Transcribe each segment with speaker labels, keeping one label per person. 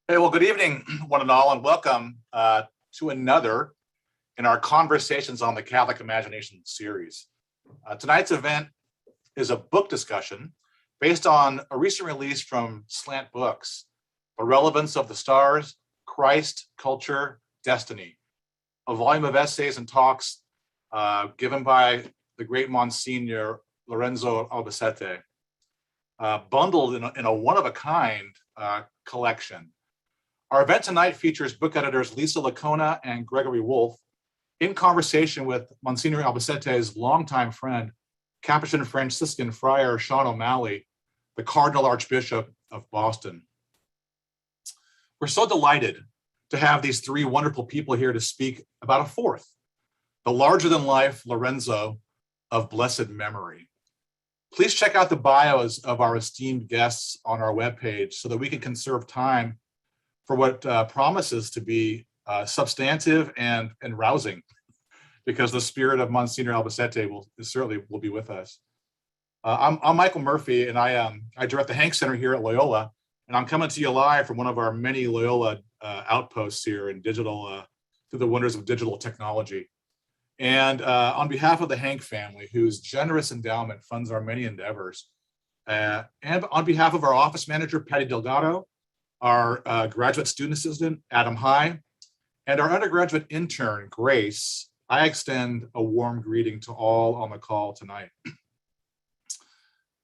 Speaker 1: Hey, well, good evening, one and all, and welcome to another in our Conversations on the Catholic Imagination series. Tonight's event is a book discussion based on a recent release from Slant Books, The Relevance of the Stars, Christ, Culture, Destiny, a volume of essays and talks given by the great Monsignor Lorenzo Albacete, bundled in a one-of-a-kind collection. Our event tonight features book editors Lickona and Gregory Wolfe in conversation with Monsignor Albacete's longtime friend, Capuchin Franciscan Friar Seán O'Malley, the Cardinal Archbishop of Boston. We're so delighted to have these three wonderful people here to speak about a fourth, the larger-than-life Lorenzo of blessed memory. Please check out the bios of our esteemed guests on our webpage so that we can conserve time for what promises to be substantive and rousing, because the spirit of Monsignor Albacete will certainly be with us. I'm Michael Murphy, and I direct the Hank Center here at Loyola, and I'm coming to you live from one of our many Loyola outposts here in digital, through the wonders of digital technology. And on behalf of the Hank family, whose generous endowment funds our many endeavors, and on behalf of our office manager, Patty Delgado, our graduate student assistant, Adam High, and our undergraduate intern, Grace, I extend a warm greeting to all on the call tonight.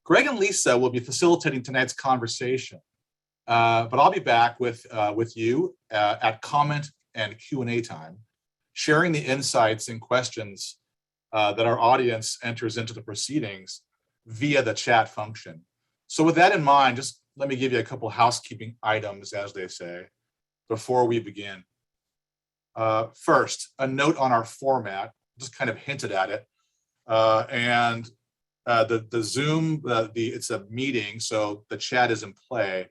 Speaker 1: Greg and Lisa will be facilitating tonight's conversation, but I'll be back with you at comment and Q&A time, sharing the insights and questions that our audience enters into the proceedings via the chat function. So with that in mind, just let me give you a couple housekeeping items, as they say, before we begin. First, a note on our format, just kind of hinted at it. The Zoom, it's a meeting, so the chat is in play,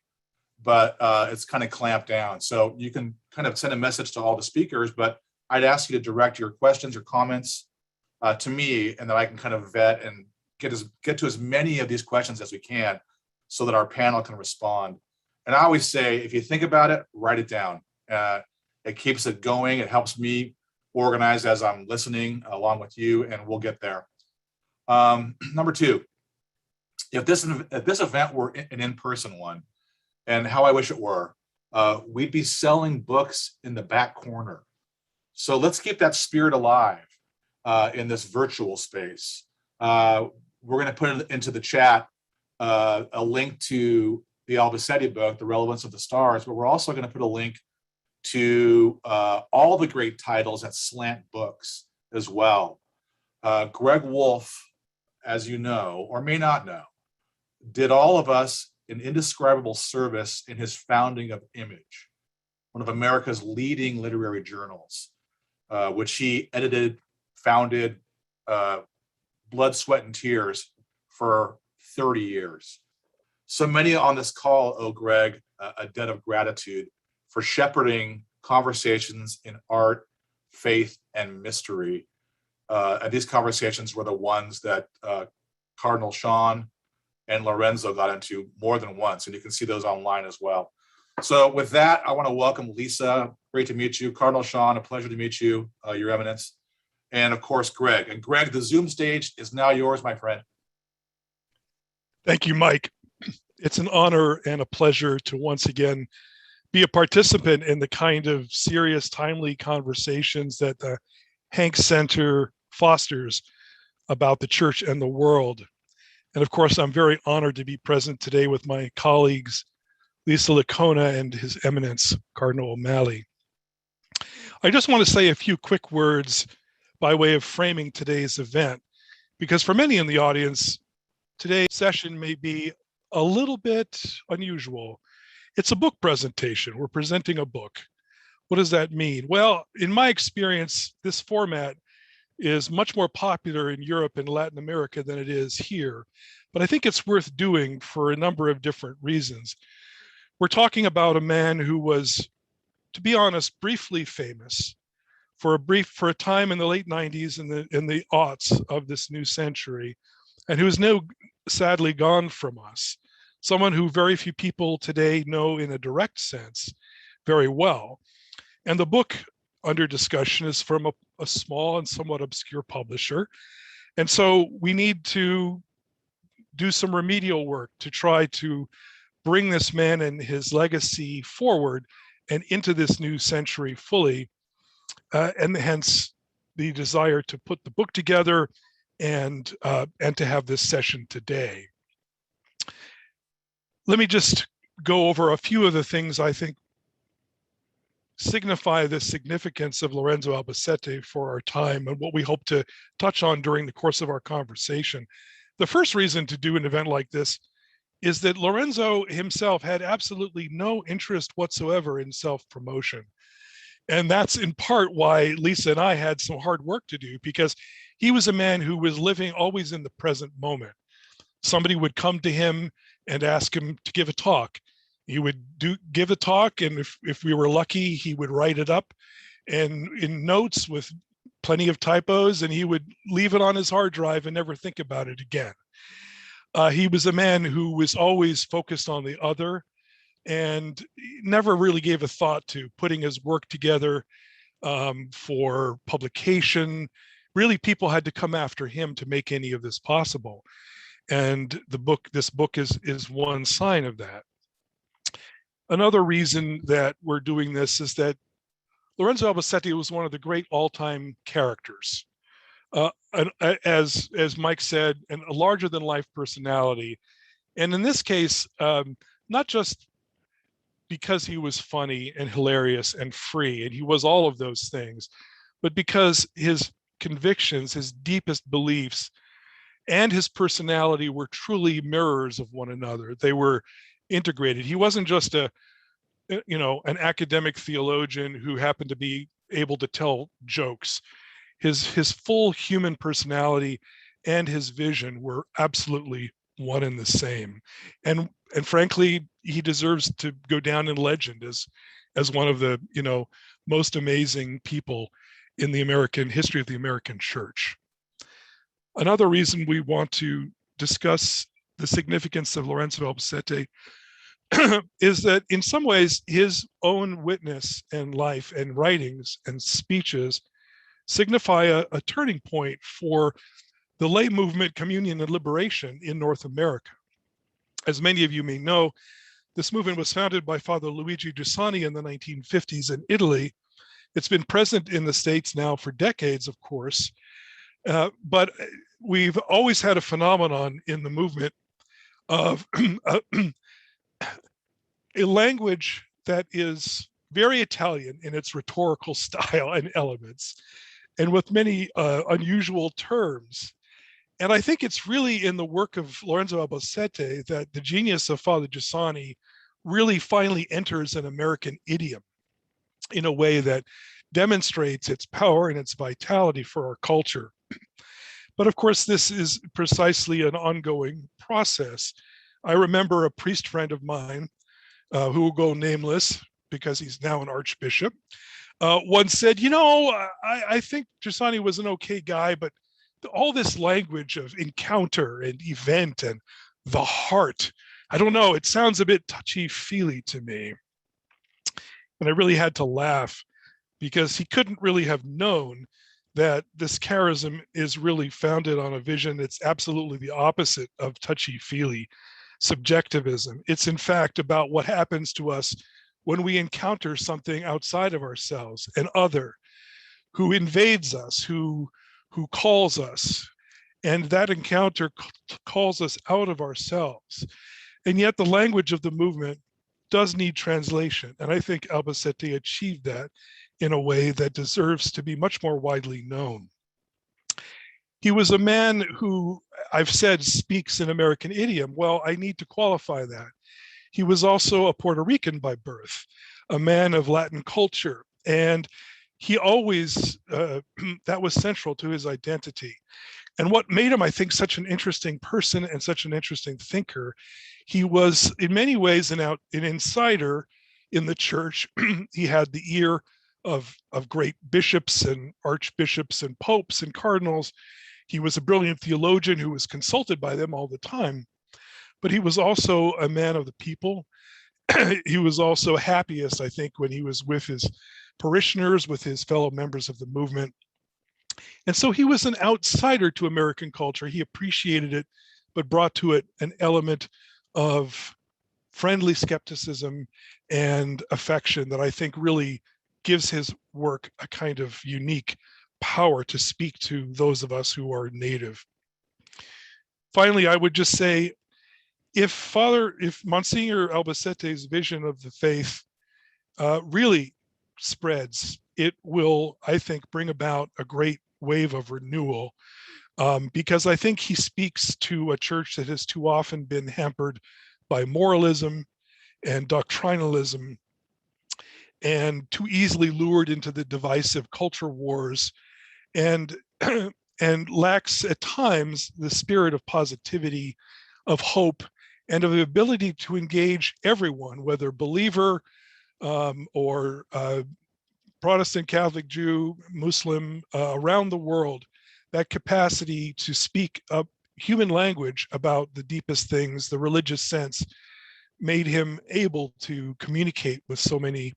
Speaker 1: but it's kind of clamped down. So you can kind of send a message to all the speakers, but I'd ask you to direct your questions or comments to me, and then I can kind of vet and get to as many of these questions as we can, so that our panel can respond. And I always say, if you think about it, write it down. It keeps it going. It helps me organize as I'm listening along with you, and we'll get there. Number two, if this event were an in-person one, and how I wish it were, we'd be selling books in the back corner. So let's keep that spirit alive in this virtual space. We're going to put it into the chat a link to the Albacete book, The Relevance of the Stars, but we're also going to put a link to all the great titles at Slant Books as well. Greg Wolfe, as you know, or may not know, did all of us an indescribable service in his founding of Image, one of America's leading literary journals, which he edited, founded, blood, sweat, and tears for 30 years. So many on this call owe Greg a debt of gratitude for shepherding conversations in art, faith, and mystery. And these conversations were the ones that Cardinal Seán and Lorenzo got into more than once, and you can see those online as well. So with that, I want to welcome Lisa. Great to meet you. Cardinal Seán, a pleasure to meet you, Your Eminence. And of course, Greg. And Greg, the Zoom stage is now yours, my friend.
Speaker 2: Thank you, Mike. It's an honor and a pleasure to once again be a participant in the kind of serious, timely conversations that the Hank Center fosters about the church and the world. And of course, I'm very honored to be present today with my colleagues, Lisa Lickona and His Eminence, Cardinal O'Malley. I just want to say a few quick words by way of framing today's event, because for many in the audience, today's session may be a little bit unusual. It's a book presentation. We're presenting a book. What does that mean? Well, in my experience, this format is much more popular in Europe and Latin America than it is here. But I think it's worth doing for a number of different reasons. We're talking about a man who was, to be honest, briefly famous for a time in the late 90s and the aughts of this new century, and who is now sadly gone from us. Someone who very few people today know in a direct sense, very well. And the book under discussion is from a small and somewhat obscure publisher. And so we need to do some remedial work to try to bring this man and his legacy forward and into this new century fully. And hence the desire to put the book together and to have this session today. Let me just go over a few of the things I think signify the significance of Lorenzo Albacete for our time and what we hope to touch on during the course of our conversation. The first reason to do an event like this is that Lorenzo himself had absolutely no interest whatsoever in self-promotion. And that's in part why Lisa and I had some hard work to do, because he was a man who was living always in the present moment. Somebody would come to him and ask him to give a talk. He would give a talk, and if we were lucky, he would write it up and in notes with plenty of typos, and he would leave it on his hard drive and never think about it again. He was a man who was always focused on the other and never really gave a thought to putting his work together for publication. Really, people had to come after him to make any of this possible. And this book is one sign of that. Another reason that we're doing this is that Lorenzo Albacete was one of the great all-time characters. As Mike said, and a larger than life personality. And in this case, not just because he was funny and hilarious and free, and he was all of those things, but because his convictions, his deepest beliefs, and his personality were truly mirrors of one another. They were integrated. He wasn't just an academic theologian who happened to be able to tell jokes. His full human personality and his vision were absolutely one and the same. And frankly, he deserves to go down in legend as one of the most amazing people in the American history of the American church. Another reason we want to discuss the significance of Lorenzo Albacete is that in some ways his own witness and life and writings and speeches signify a turning point for the lay movement, communion, and liberation in North America. As many of you may know, this movement was founded by Father Luigi Giussani in the 1950s in Italy. It's been present in the States now for decades, of course, but we've always had a phenomenon in the movement of a language that is very Italian in its rhetorical style and elements, and with many unusual terms. And I think it's really in the work of Lorenzo Albacete that the genius of Father Giussani really finally enters an American idiom in a way that demonstrates its power and its vitality for our culture. But of course, this is precisely an ongoing process. I remember a priest friend of mine who will go nameless because he's now an archbishop, once said, I think Giussani was an okay guy, but all this language of encounter and event and the heart, I don't know, it sounds a bit touchy-feely to me. And I really had to laugh because he couldn't really have known that this charism is really founded on a vision that's absolutely the opposite of touchy-feely subjectivism. It's in fact about what happens to us when we encounter something outside of ourselves, an other who invades us, who calls us, and that encounter calls us out of ourselves. And yet the language of the movement does need translation. And I think Albacete achieved that in a way that deserves to be much more widely known. He was a man who, I've said, speaks an American idiom. Well, I need to qualify that. He was also a Puerto Rican by birth, a man of Latin culture. And he always, that was central to his identity. And what made him, I think, such an interesting person and such an interesting thinker, he was in many ways an insider in the church. He had the ear of great bishops and archbishops and popes and cardinals. He was a brilliant theologian who was consulted by them all the time, but he was also a man of the people. he was also happiest, I think, when he was with his parishioners, with his fellow members of the movement. And so he was an outsider to American culture. He appreciated it, but brought to it an element of friendly skepticism and affection that I think really gives his work a kind of unique power to speak to those of us who are native. Finally, I would just say, if Monsignor Albacete's vision of the faith really spreads, it will, I think, bring about a great wave of renewal, because I think he speaks to a church that has too often been hampered by moralism and doctrinalism, and too easily lured into the divisive culture wars, and and lacks at times the spirit of positivity, of hope, and of the ability to engage everyone, whether believer or Protestant, Catholic, Jew, Muslim, around the world, that capacity to speak up human language about the deepest things, the religious sense, made him able to communicate with so many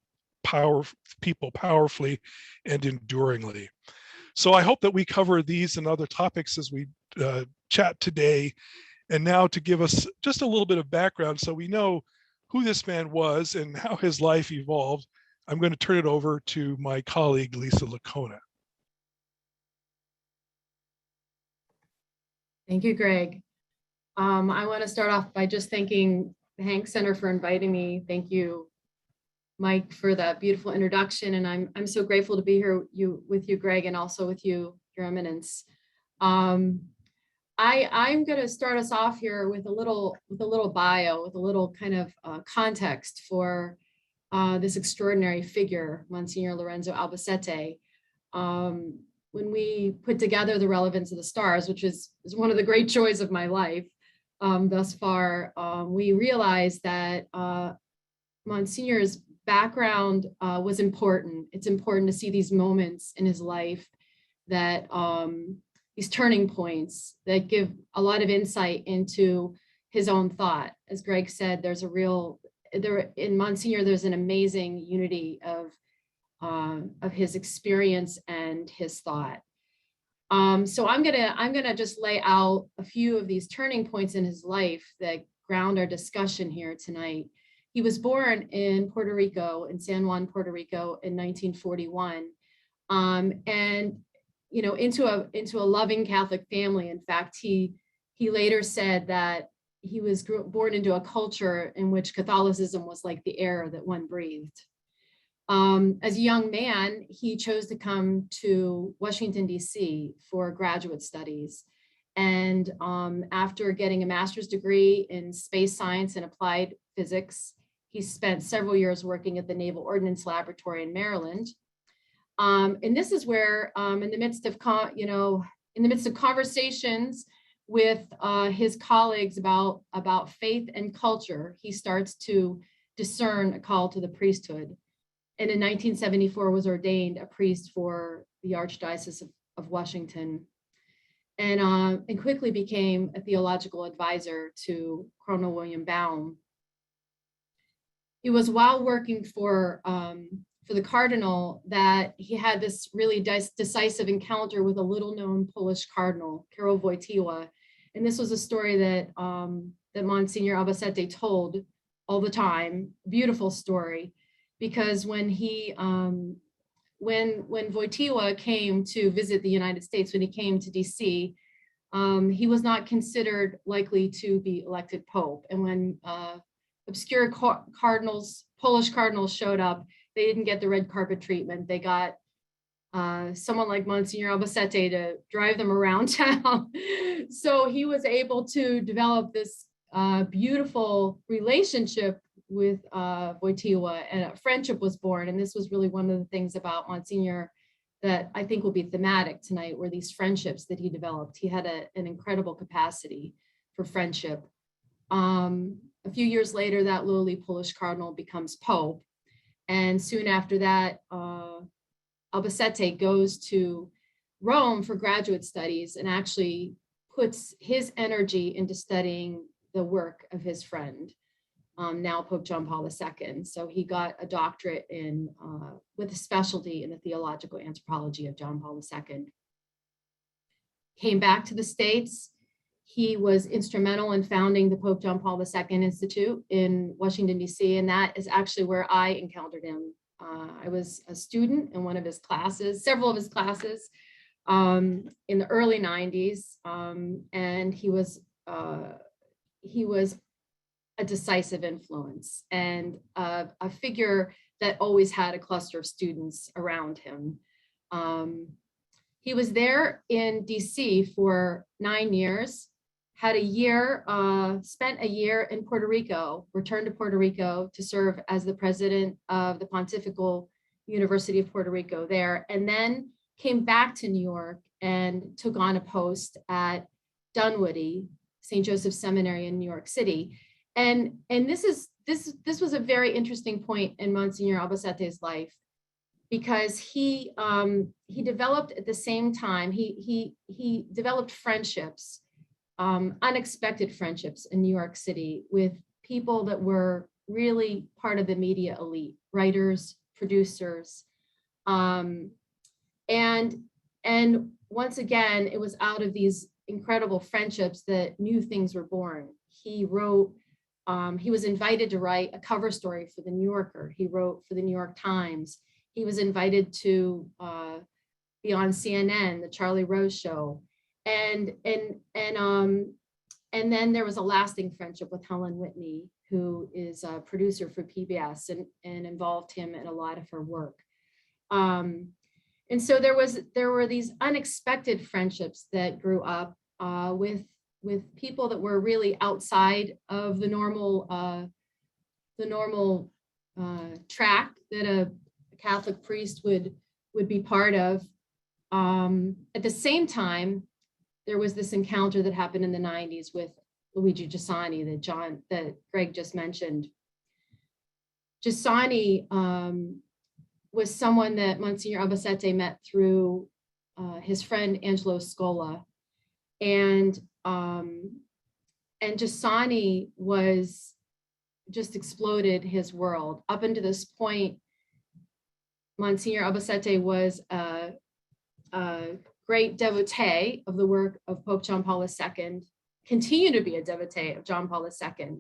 Speaker 2: people powerfully and enduringly. So I hope that we cover these and other topics as we chat today. And now, to give us just a little bit of background so we know who this man was and how his life evolved, I'm going to turn it over to my colleague, Lisa Lickona.
Speaker 3: Thank you, Greg. I want to start off by just thanking the Hank Center for inviting me. Thank you, Mike, for that beautiful introduction. And I'm so grateful to be here with you, Greg, and also with you, Your Eminence. I'm going to start us off here with a little bio, with a little kind of context for this extraordinary figure, Monsignor Lorenzo Albacete. When we put together the Relevance of the Stars, which is one of the great joys of my life thus far, we realized that Monsignor's background was important. It's important to see these moments in his life, that these turning points that give a lot of insight into his own thought. As Greg said, in Monsignor, there's an amazing unity of his experience and his thought. So I'm gonna just lay out a few of these turning points in his life that ground our discussion here tonight. He was born in Puerto Rico, in San Juan, Puerto Rico, in 1941, and into a loving Catholic family. In fact, he later said that he was born into a culture in which Catholicism was like the air that one breathed. As a young man, he chose to come to Washington, D.C. for graduate studies. And after getting a master's degree in space science and applied physics, he spent several years working at the Naval Ordnance Laboratory in Maryland. And this is where, in the midst of conversations with his colleagues about faith and culture, he starts to discern a call to the priesthood. And in 1974 was ordained a priest for the Archdiocese of Washington, and quickly became a theological advisor to Cardinal William Baum. It was while working for the Cardinal that he had this really decisive encounter with a little-known Polish Cardinal, Karol Wojtyła. And this was a story that Monsignor Albacete told all the time. Beautiful story, because when Wojtyła came to visit the United States, when he came to DC, he was not considered likely to be elected Pope. And when obscure Polish cardinals showed up, they didn't get the red carpet treatment. They got someone like Monsignor Albacete to drive them around town. So he was able to develop this beautiful relationship with Wojtyła, and a friendship was born. And this was really one of the things about Monsignor that I think will be thematic tonight, were these friendships that he developed. He had an incredible capacity for friendship. A few years later, that lowly Polish cardinal becomes Pope. And soon after that, Albacete goes to Rome for graduate studies and actually puts his energy into studying the work of his friend. now Pope John Paul II. So he got a doctorate in with a specialty in the theological anthropology of John Paul II. Came back to the States. He was instrumental in founding the Pope John Paul II Institute in Washington, D.C., and that is actually where I encountered him. I was a student in one of his classes, several of his classes, in the early 90s, and he was a decisive influence and a figure that always had a cluster of students around him. He was there in DC for 9 years, had a year, spent a year in Puerto Rico, returned to Puerto Rico to serve as the president of the Pontifical University of Puerto Rico there, and then came back to New York and took on a post at Dunwoody, St. Joseph's Seminary in New York City. And this was a very interesting point in Monsignor Albacete's life, because he developed at the same time, he developed friendships, unexpected friendships in New York City with people that were really part of the media elite, writers, producers. And once again, it was out of these incredible friendships that new things were born. He wrote, he was invited to write a cover story for the New Yorker. He wrote for the New York Times. He was invited to be on CNN, the Charlie Rose Show. And then there was a lasting friendship with Helen Whitney, who is a producer for PBS and involved him in a lot of her work. And so there were these unexpected friendships that grew up with people that were really outside of the normal track that a Catholic priest would be part of. At the same time, there was this encounter that happened in the 90s with Luigi Giussani that Greg just mentioned. Giussani was someone that Monsignor Albacete met through his friend Angelo Scola, and Giussani was just exploded his world. Up until this point, Monsignor Albacete was a great devotee of the work of Pope John Paul II, continued to be a devotee of John Paul II.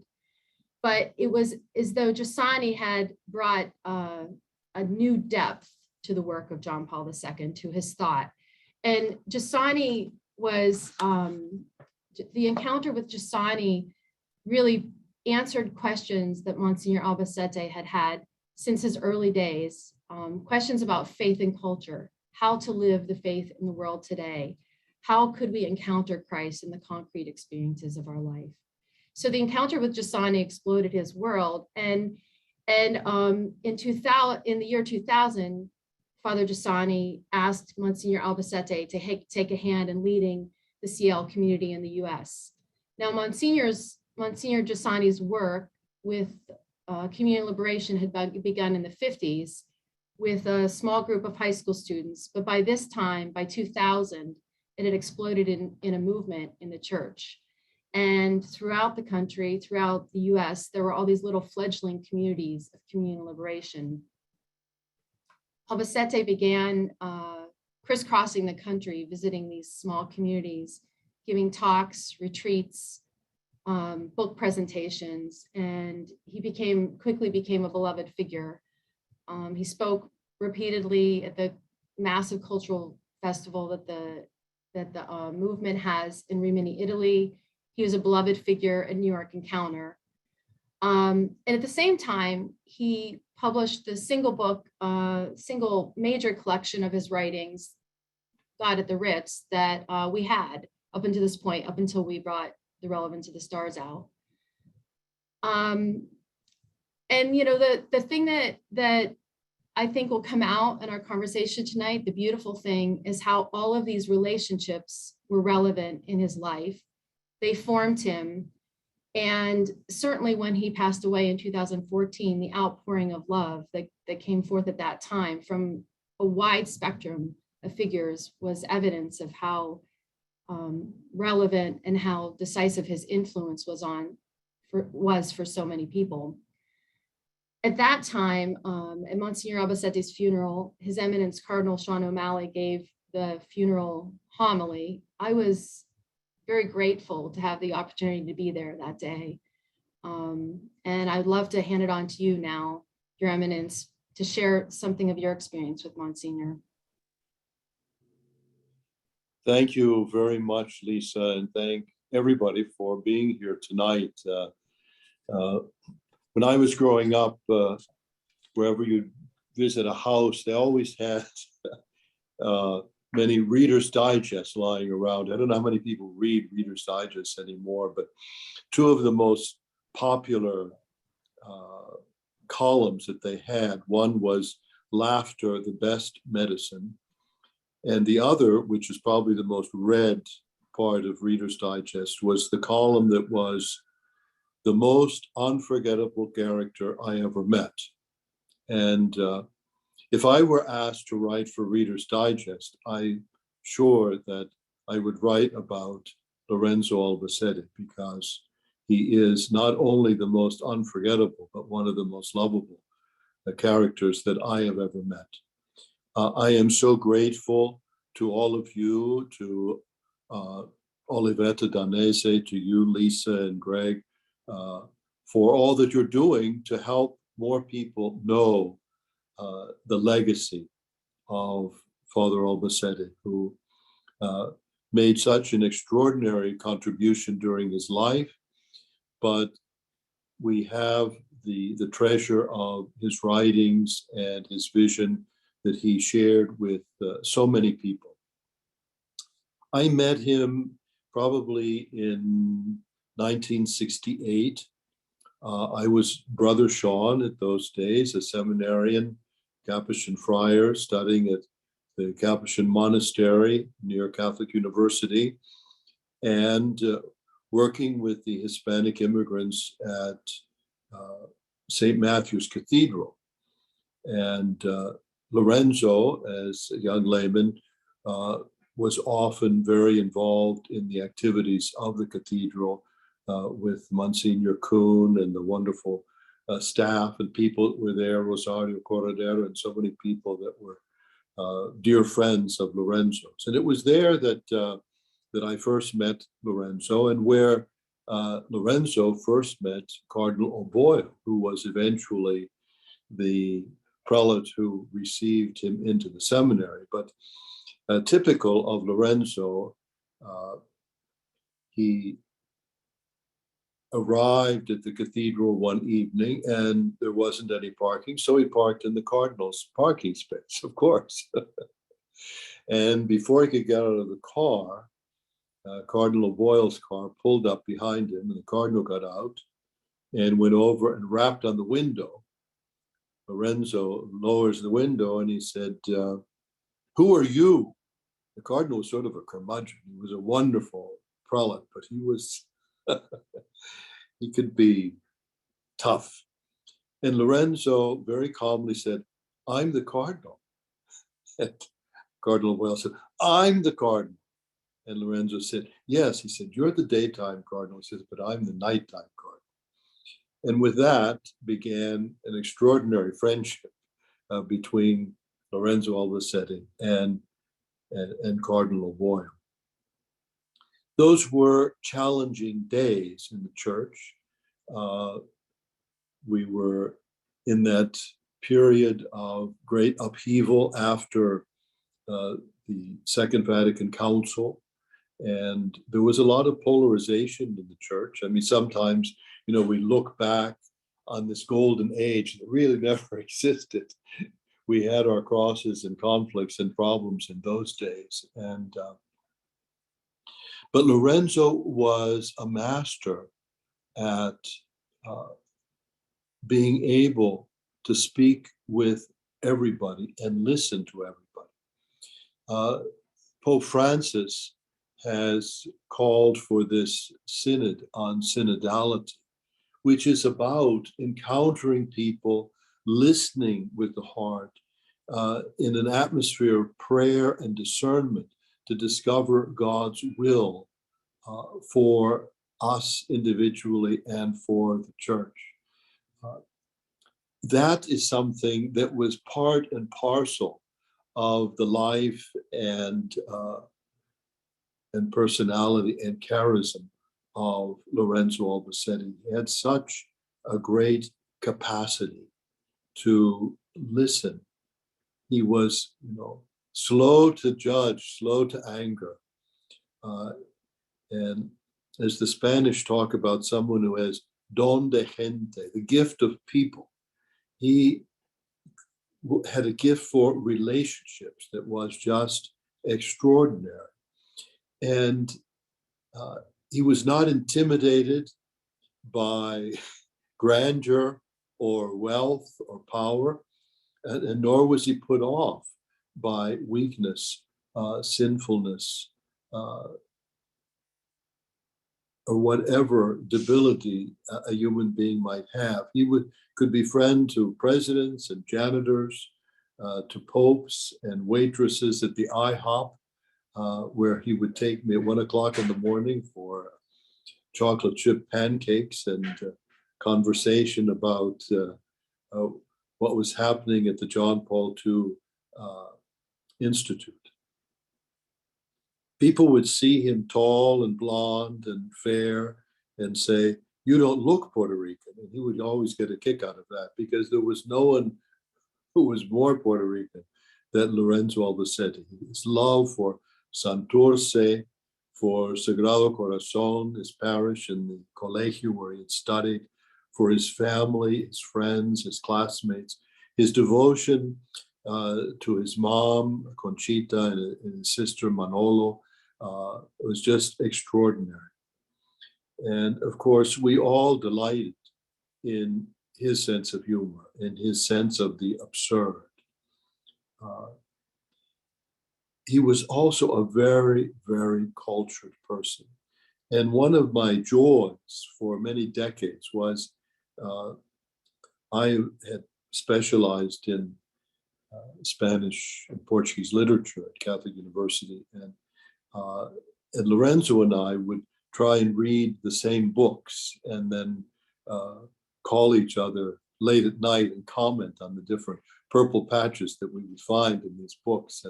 Speaker 3: But it was as though Giussani had brought a new depth to the work of John Paul II, to his thought. And Giussani was, the encounter with Giussani really answered questions that Monsignor Albacete had since his early days, questions about faith and culture, how to live the faith in the world today, how could we encounter Christ in the concrete experiences of our life. So the encounter with Giussani exploded his world, and in the year 2000, Father Giussani asked Monsignor Albacete to take a hand in leading the CL community in the US. Now, Monsignor Giussani's work with community liberation had begun in the 50s with a small group of high school students, but by this time, by 2000, it had exploded in a movement in the church. And throughout the country, throughout the US, there were all these little fledgling communities of community liberation. Albacete began crisscrossing the country, visiting these small communities, giving talks, retreats, book presentations, and he quickly became a beloved figure. He spoke repeatedly at the massive cultural festival that the movement has in Rimini, Italy. He was a beloved figure at New York Encounter. And at the same time, he published the single major collection of his writings, God at the Ritz, that we had up until this point, up until we brought the Relevance of the Stars out. And you know, the thing that I think will come out in our conversation tonight, the beautiful thing is how all of these relationships were relevant in his life. They formed him. And certainly when he passed away in 2014, the outpouring of love that came forth at that time from a wide spectrum of figures was evidence of how relevant and how decisive his influence was on was for so many people. At that time, at Monsignor Albacete's funeral, His Eminence Cardinal Seán O'Malley gave the funeral homily. I was very grateful to have the opportunity to be there that day. And I'd love to hand it on to you now, Your Eminence, to share something of your experience with Monsignor.
Speaker 4: Thank you very much, Lisa, and thank everybody for being here tonight. When I was growing up, wherever you visit a house, they always had many Reader's Digests lying around. I don't know how many people read Reader's Digest anymore, but two of the most popular columns that they had, one was Laughter, the Best Medicine, and the other, which is probably the most read part of Reader's Digest, was the column that was the most unforgettable character I ever met. And if I were asked to write for Reader's Digest, I'm sure that I would write about Lorenzo Albacete, because he is not only the most unforgettable, but one of the most lovable characters that I have ever met. I am so grateful to all of you, to Olivetta Danese, to you, Lisa and Greg, for all that you're doing to help more people know the legacy of Father Albacete, who made such an extraordinary contribution during his life, but we have the treasure of his writings and his vision that he shared with so many people. I met him probably in 1968. I was Brother Seán at those days, a seminarian, Capuchin friar, studying at the Capuchin monastery near Catholic University, and working with the Hispanic immigrants at St. Matthew's Cathedral. And Lorenzo, as a young layman, was often very involved in the activities of the cathedral with Monsignor Kuhn and the wonderful staff and people that were there, Rosario Corredero, and so many people that were dear friends of Lorenzo's. And it was there that that I first met Lorenzo, and where Lorenzo first met Cardinal O'Malley, who was eventually the prelate who received him into the seminary. But typical of Lorenzo, he arrived at the cathedral one evening and there wasn't any parking, so he parked in the Cardinal's parking space, of course. And before he could get out of the car, Cardinal O'Boyle's car pulled up behind him, and the Cardinal got out and went over and rapped on the window. Lorenzo lowers the window and he said, "Who are you?" The Cardinal was sort of a curmudgeon. He was a wonderful prelate, but he was, he could be tough. And Lorenzo very calmly said, "I'm the Cardinal." And Cardinal O'Malley said, "I'm the Cardinal." And Lorenzo said, "Yes." He said, "You're the daytime Cardinal." He says, "But I'm the nighttime Cardinal." And with that began an extraordinary friendship between Lorenzo Albacete and Cardinal O'Malley. Those were challenging days in the church. We were in that period of great upheaval after the Second Vatican Council, and there was a lot of polarization in the church. I mean, sometimes, you know, we look back on this golden age that really never existed. We had our crosses and conflicts and problems in those days. And but Lorenzo was a master at being able to speak with everybody and listen to everybody. Pope Francis has called for this synod on synodality, which is about encountering people, listening with the heart, in an atmosphere of prayer and discernment to discover God's will for us individually and for the church. That is something that was part and parcel of the life and personality and charism of Lorenzo Albacete. He had such a great capacity to listen. He was, slow to judge, slow to anger. And as the Spanish talk about someone who has don de gente, the gift of people, he had a gift for relationships that was just extraordinary. And he was not intimidated by grandeur or wealth or power, and nor was he put off by weakness, sinfulness, or whatever debility a human being might have. He could be friend to presidents and janitors, to popes and waitresses at the IHOP, where he would take me at 1 o'clock in the morning for chocolate chip pancakes and conversation about what was happening at the John Paul II Institute. People would see him tall and blonde and fair and say, "You don't look Puerto Rican." And he would always get a kick out of that, because there was no one who was more Puerto Rican than Lorenzo Albacete. His love for Santurce, for Sagrado Corazon, his parish and the colegio where he had studied, for his family, his friends, his classmates, his devotion to his mom, Conchita, and his sister, Manolo, was just extraordinary. And of course, we all delighted in his sense of humor, in his sense of the absurd. He was also a very, very cultured person. And one of my joys for many decades was I had specialized in Spanish and Portuguese literature at Catholic University. And Lorenzo and I would try and read the same books and then call each other late at night and comment on the different purple patches that we would find in these books.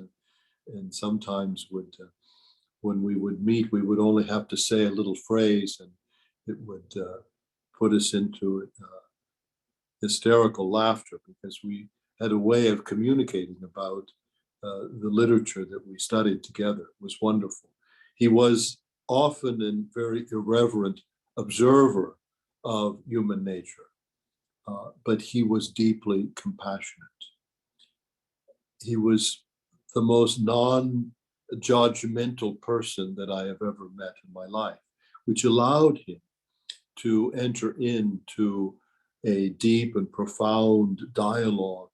Speaker 4: And sometimes when we would meet, we would only have to say a little phrase, and it would put us into hysterical laughter, because we had a way of communicating about the literature that we studied together. It was wonderful. He was often a very irreverent observer of human nature, but he was deeply compassionate. He was the most non-judgmental person that I have ever met in my life, which allowed him to enter into a deep and profound dialogue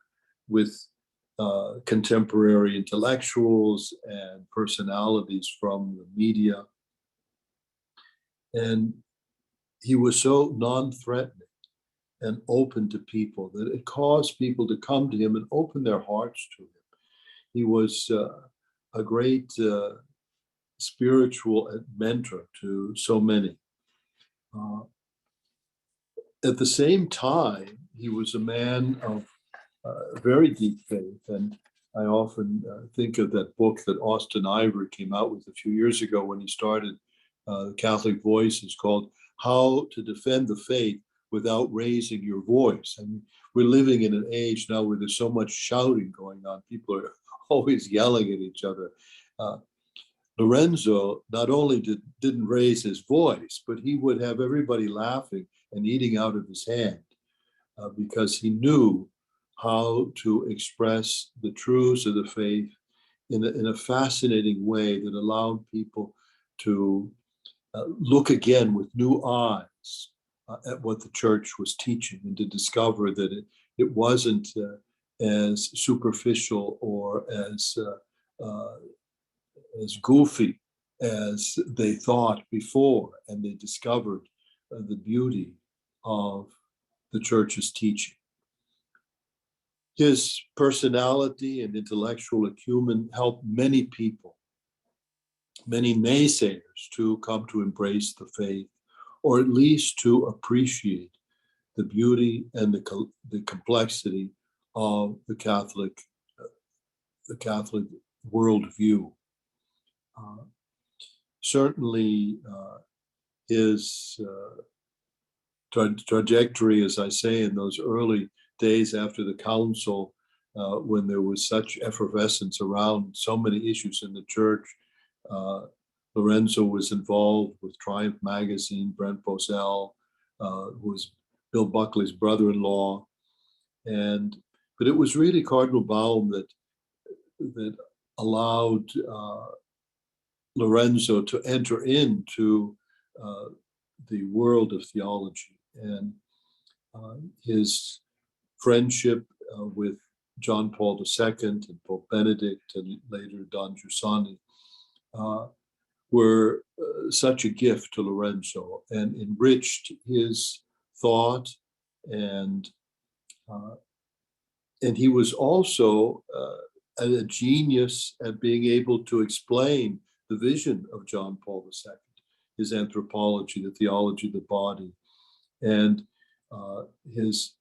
Speaker 4: with contemporary intellectuals and personalities from the media. And he was so non-threatening and open to people that it caused people to come to him and open their hearts to him. He was a great spiritual mentor to so many. At the same time, he was a man of very deep faith. And I often think of that book that Austin Iver came out with a few years ago when he started the Catholic Voices, called How to Defend the Faith Without Raising Your Voice. I mean, we're living in an age now where there's so much shouting going on. People are always yelling at each other. Lorenzo not only didn't raise his voice, but he would have everybody laughing and eating out of his hand, because he knew how to express the truths of the faith in a fascinating way that allowed people to look again with new eyes at what the church was teaching, and to discover that it wasn't as superficial or as goofy as they thought before, and they discovered the beauty of the church's teaching. His personality and intellectual acumen helped many people, many naysayers, to come to embrace the faith, or at least to appreciate the beauty and the complexity of the Catholic worldview. Certainly, his trajectory, as I say, in those early days after the council, when there was such effervescence around so many issues in the church. Lorenzo was involved with Triumph Magazine, Brent Bozell, who was Bill Buckley's brother-in-law. But it was really Cardinal Baum that allowed Lorenzo to enter into the world of theology. And his friendship with John Paul II and Pope Benedict and later Don Giussani were such a gift to Lorenzo and enriched his thought, and he was also a genius at being able to explain the vision of John Paul II, his anthropology, the theology of the body, and his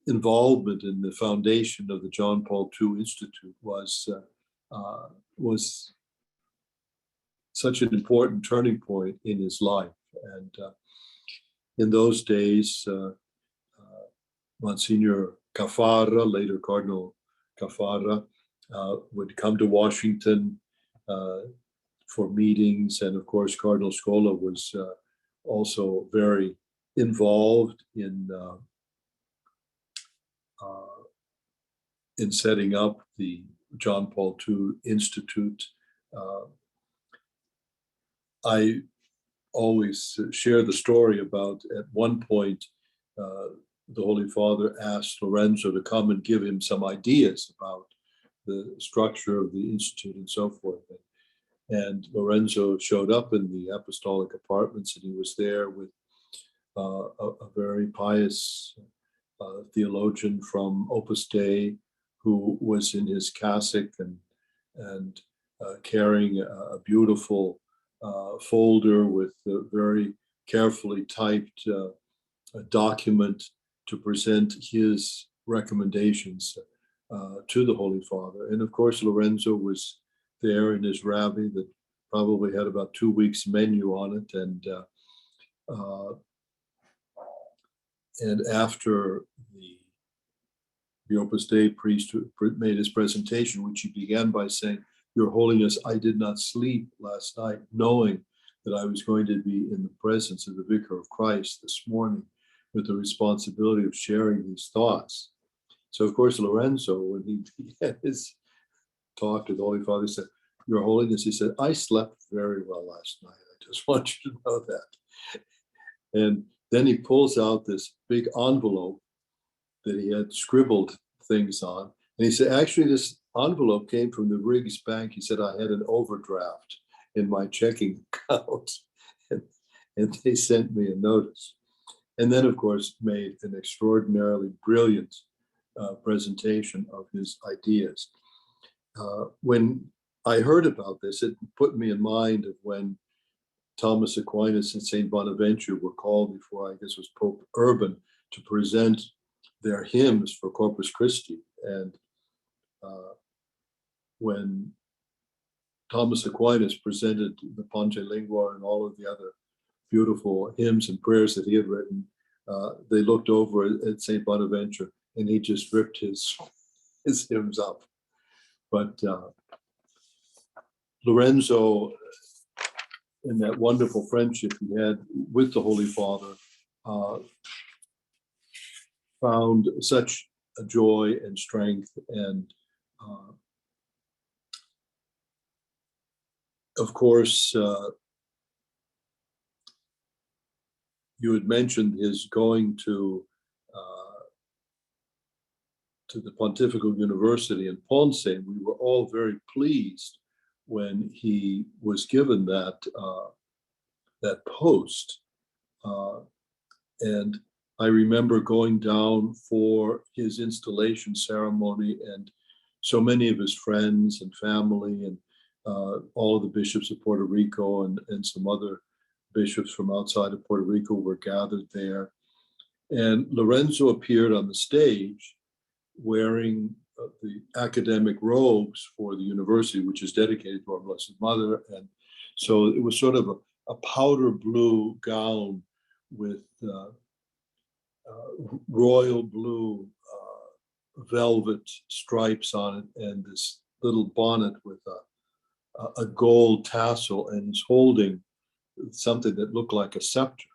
Speaker 4: involvement in the foundation of the John Paul II Institute was such an important turning point in his life. And in those days, Monsignor Caffarra, later Cardinal Caffarra, would come to Washington for meetings. And of course, Cardinal Scola was also very involved in setting up the John Paul II Institute. I always share the story about at one point, the Holy Father asked Lorenzo to come and give him some ideas about the structure of the Institute and so forth. And Lorenzo showed up in the apostolic apartments, and he was there with a very pious theologian from Opus Dei, who was in his cassock and carrying a beautiful folder with a very carefully typed document to present his recommendations to the Holy Father. And of course, Lorenzo was there in his rabbi that probably had about 2 weeks menu on it. And after the Opus Dei priest made his presentation, which he began by saying, "Your Holiness, I did not sleep last night, knowing that I was going to be in the presence of the Vicar of Christ this morning with the responsibility of sharing these thoughts." So, of course, Lorenzo, when he began his talk to the Holy Father, said, "Your Holiness," he said, "I slept very well last night. I just want you to know that." And then he pulls out this big envelope that he had scribbled things on. And he said, "Actually, this envelope came from the Riggs Bank." He said, "I had an overdraft in my checking account." And they sent me a notice. And then, of course, made an extraordinarily brilliant presentation of his ideas. When I heard about this, it put me in mind of when Thomas Aquinas and St. Bonaventure were called before, I guess it was Pope Urban, to present their hymns for Corpus Christi. And when Thomas Aquinas presented the Ponte Lingua and all of the other beautiful hymns and prayers that he had written, they looked over at St. Bonaventure and he just ripped his hymns up. But Lorenzo, in that wonderful friendship he had with the Holy Father, found such a joy and strength. And of course, you had mentioned his going to the Pontifical University in Ponce. We were all very pleased when he was given that post. And I remember going down for his installation ceremony, and so many of his friends and family and all of the bishops of Puerto Rico and some other bishops from outside of Puerto Rico were gathered there. And Lorenzo appeared on the stage wearing the academic robes for the university, which is dedicated to our Blessed Mother. And so it was sort of a powder blue gown with royal blue velvet stripes on it, and this little bonnet with a gold tassel, and he's holding something that looked like a scepter.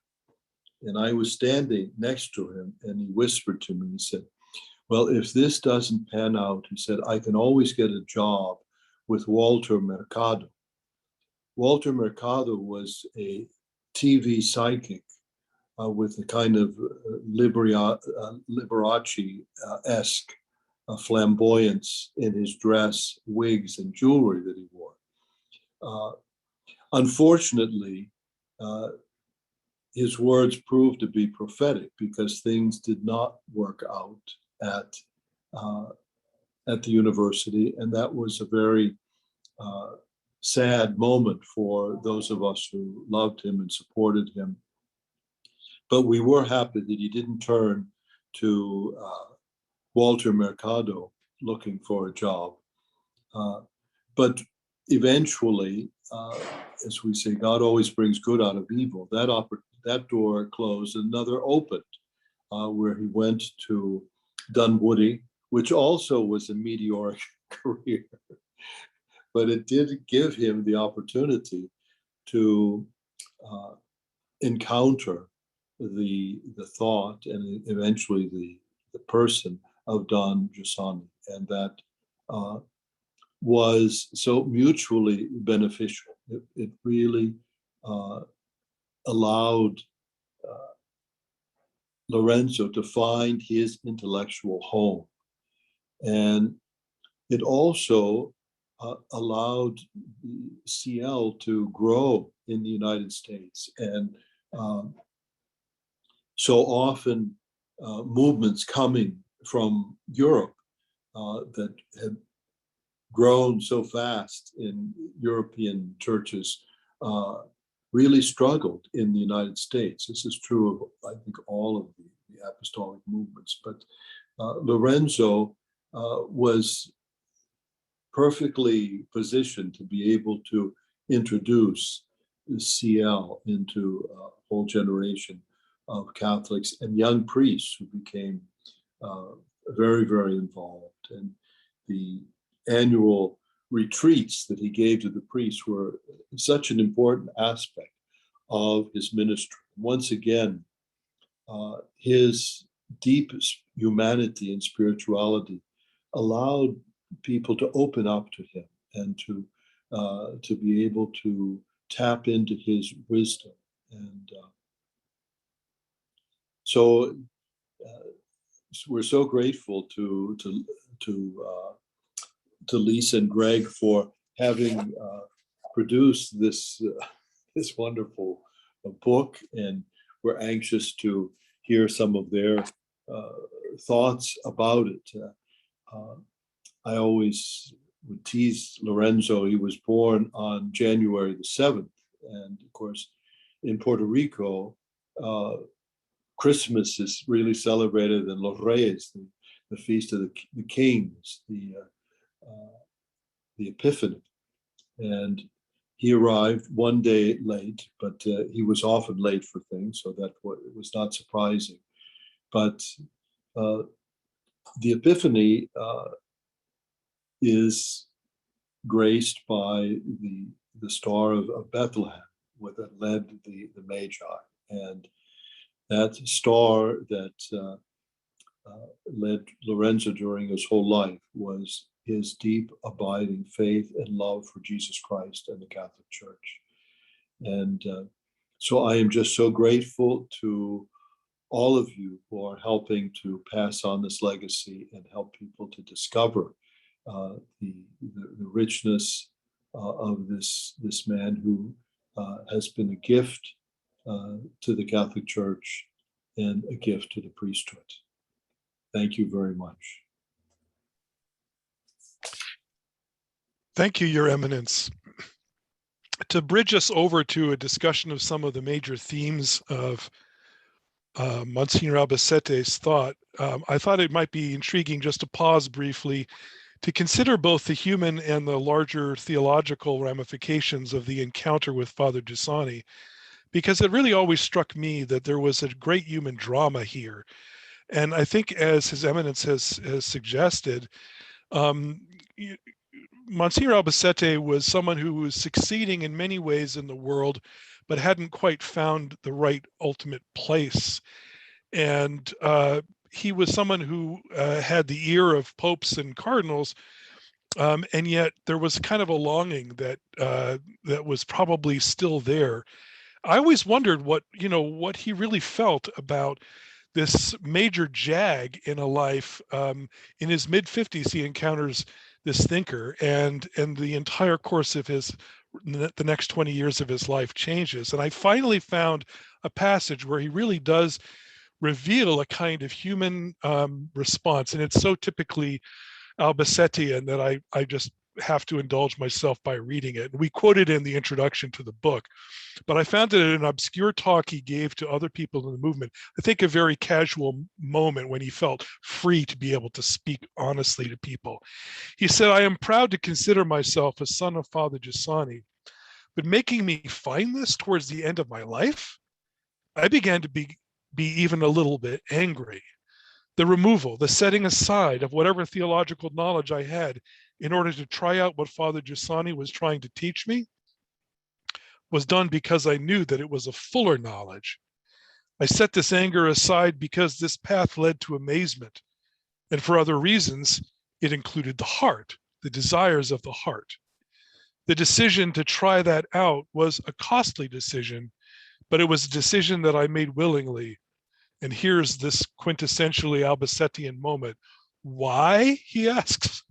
Speaker 4: And I was standing next to him, and he whispered to me, he said, well, if this doesn't pan out, he said, I can always get a job with Walter Mercado. Walter Mercado was a TV psychic with a kind of Liberace-esque flamboyance in his dress, wigs, and jewelry that he wore. Unfortunately, his words proved to be prophetic because things did not work out at the university, and that was a very sad moment for those of us who loved him and supported him. But we were happy that he didn't turn to Walter Mercado looking for a job. But eventually, as we say, God always brings good out of evil. That door closed, another opened, where he went to Dunwoody, which also was a meteoric career. But it did give him the opportunity to encounter the thought and eventually the person of Don Giussani, and that was so mutually beneficial. It really allowed Lorenzo to find his intellectual home, and it also allowed CL to grow in the United States. And so often movements coming from Europe that had grown so fast in European churches really struggled in the United States. This is true of, I think, all of the apostolic movements. But Lorenzo was perfectly positioned to be able to introduce the CL into a whole generation of Catholics and young priests who became very, very involved. And the annual retreats that he gave to the priests were such an important aspect of his ministry. Once again, his deep humanity and spirituality allowed people to open up to him and to be able to tap into his wisdom. And so we're so grateful to Lisa and Greg for having produced this wonderful book, and we're anxious to hear some of their thoughts about it. I always would tease Lorenzo. He was born on January the 7th, and of course, in Puerto Rico, Christmas is really celebrated in Los Reyes, the feast of the kings, the Epiphany. And he arrived one day late, but he was often late for things, so that it was not surprising. But the Epiphany is graced by the star of Bethlehem, that led the Magi. And that star that led Lorenzo during his whole life was his deep, abiding faith and love for Jesus Christ and the Catholic Church. And so I am just so grateful to all of you who are helping to pass on this legacy and help people to discover the richness of this man who has been a gift to the Catholic Church and a gift to the priesthood. Thank you very much.
Speaker 2: Thank you, Your Eminence. to bridge us over to a discussion of some of the major themes of Monsignor Albacete's thought, I thought it might be intriguing just to pause briefly to consider both the human and the larger theological ramifications of the encounter with Father Giussani, because it really always struck me that there was a great human drama here. And I think, as His Eminence has suggested, Monsignor Albacete was someone who was succeeding in many ways in the world, but hadn't quite found the right ultimate place. And he was someone who had the ear of popes and cardinals, and yet there was kind of a longing that that was probably still there. I always wondered what he really felt about this major jag in a life. In his mid-50s, he encounters this thinker, and the entire course of the next 20 years of his life changes. And I finally found a passage where he really does reveal a kind of human response, and it's so typically Albacetean that I just have to indulge myself by reading it. We quoted in the introduction to the book, but I found it in an obscure talk he gave to other people in the movement. I think a very casual moment when he felt free to be able to speak honestly to people. He said, "I am proud to consider myself a son of Father Giussani, but making me find this towards the end of my life, I began to be even a little bit angry. The removal, the setting aside of whatever theological knowledge I had in order to try out what Father Giussani was trying to teach me was done because I knew that it was a fuller knowledge. I set this anger aside because this path led to amazement, and for other reasons, it included the heart, the desires of the heart. The decision to try that out was a costly decision, but it was a decision that I made willingly. And here's this quintessentially Albacetean moment. Why, he asks,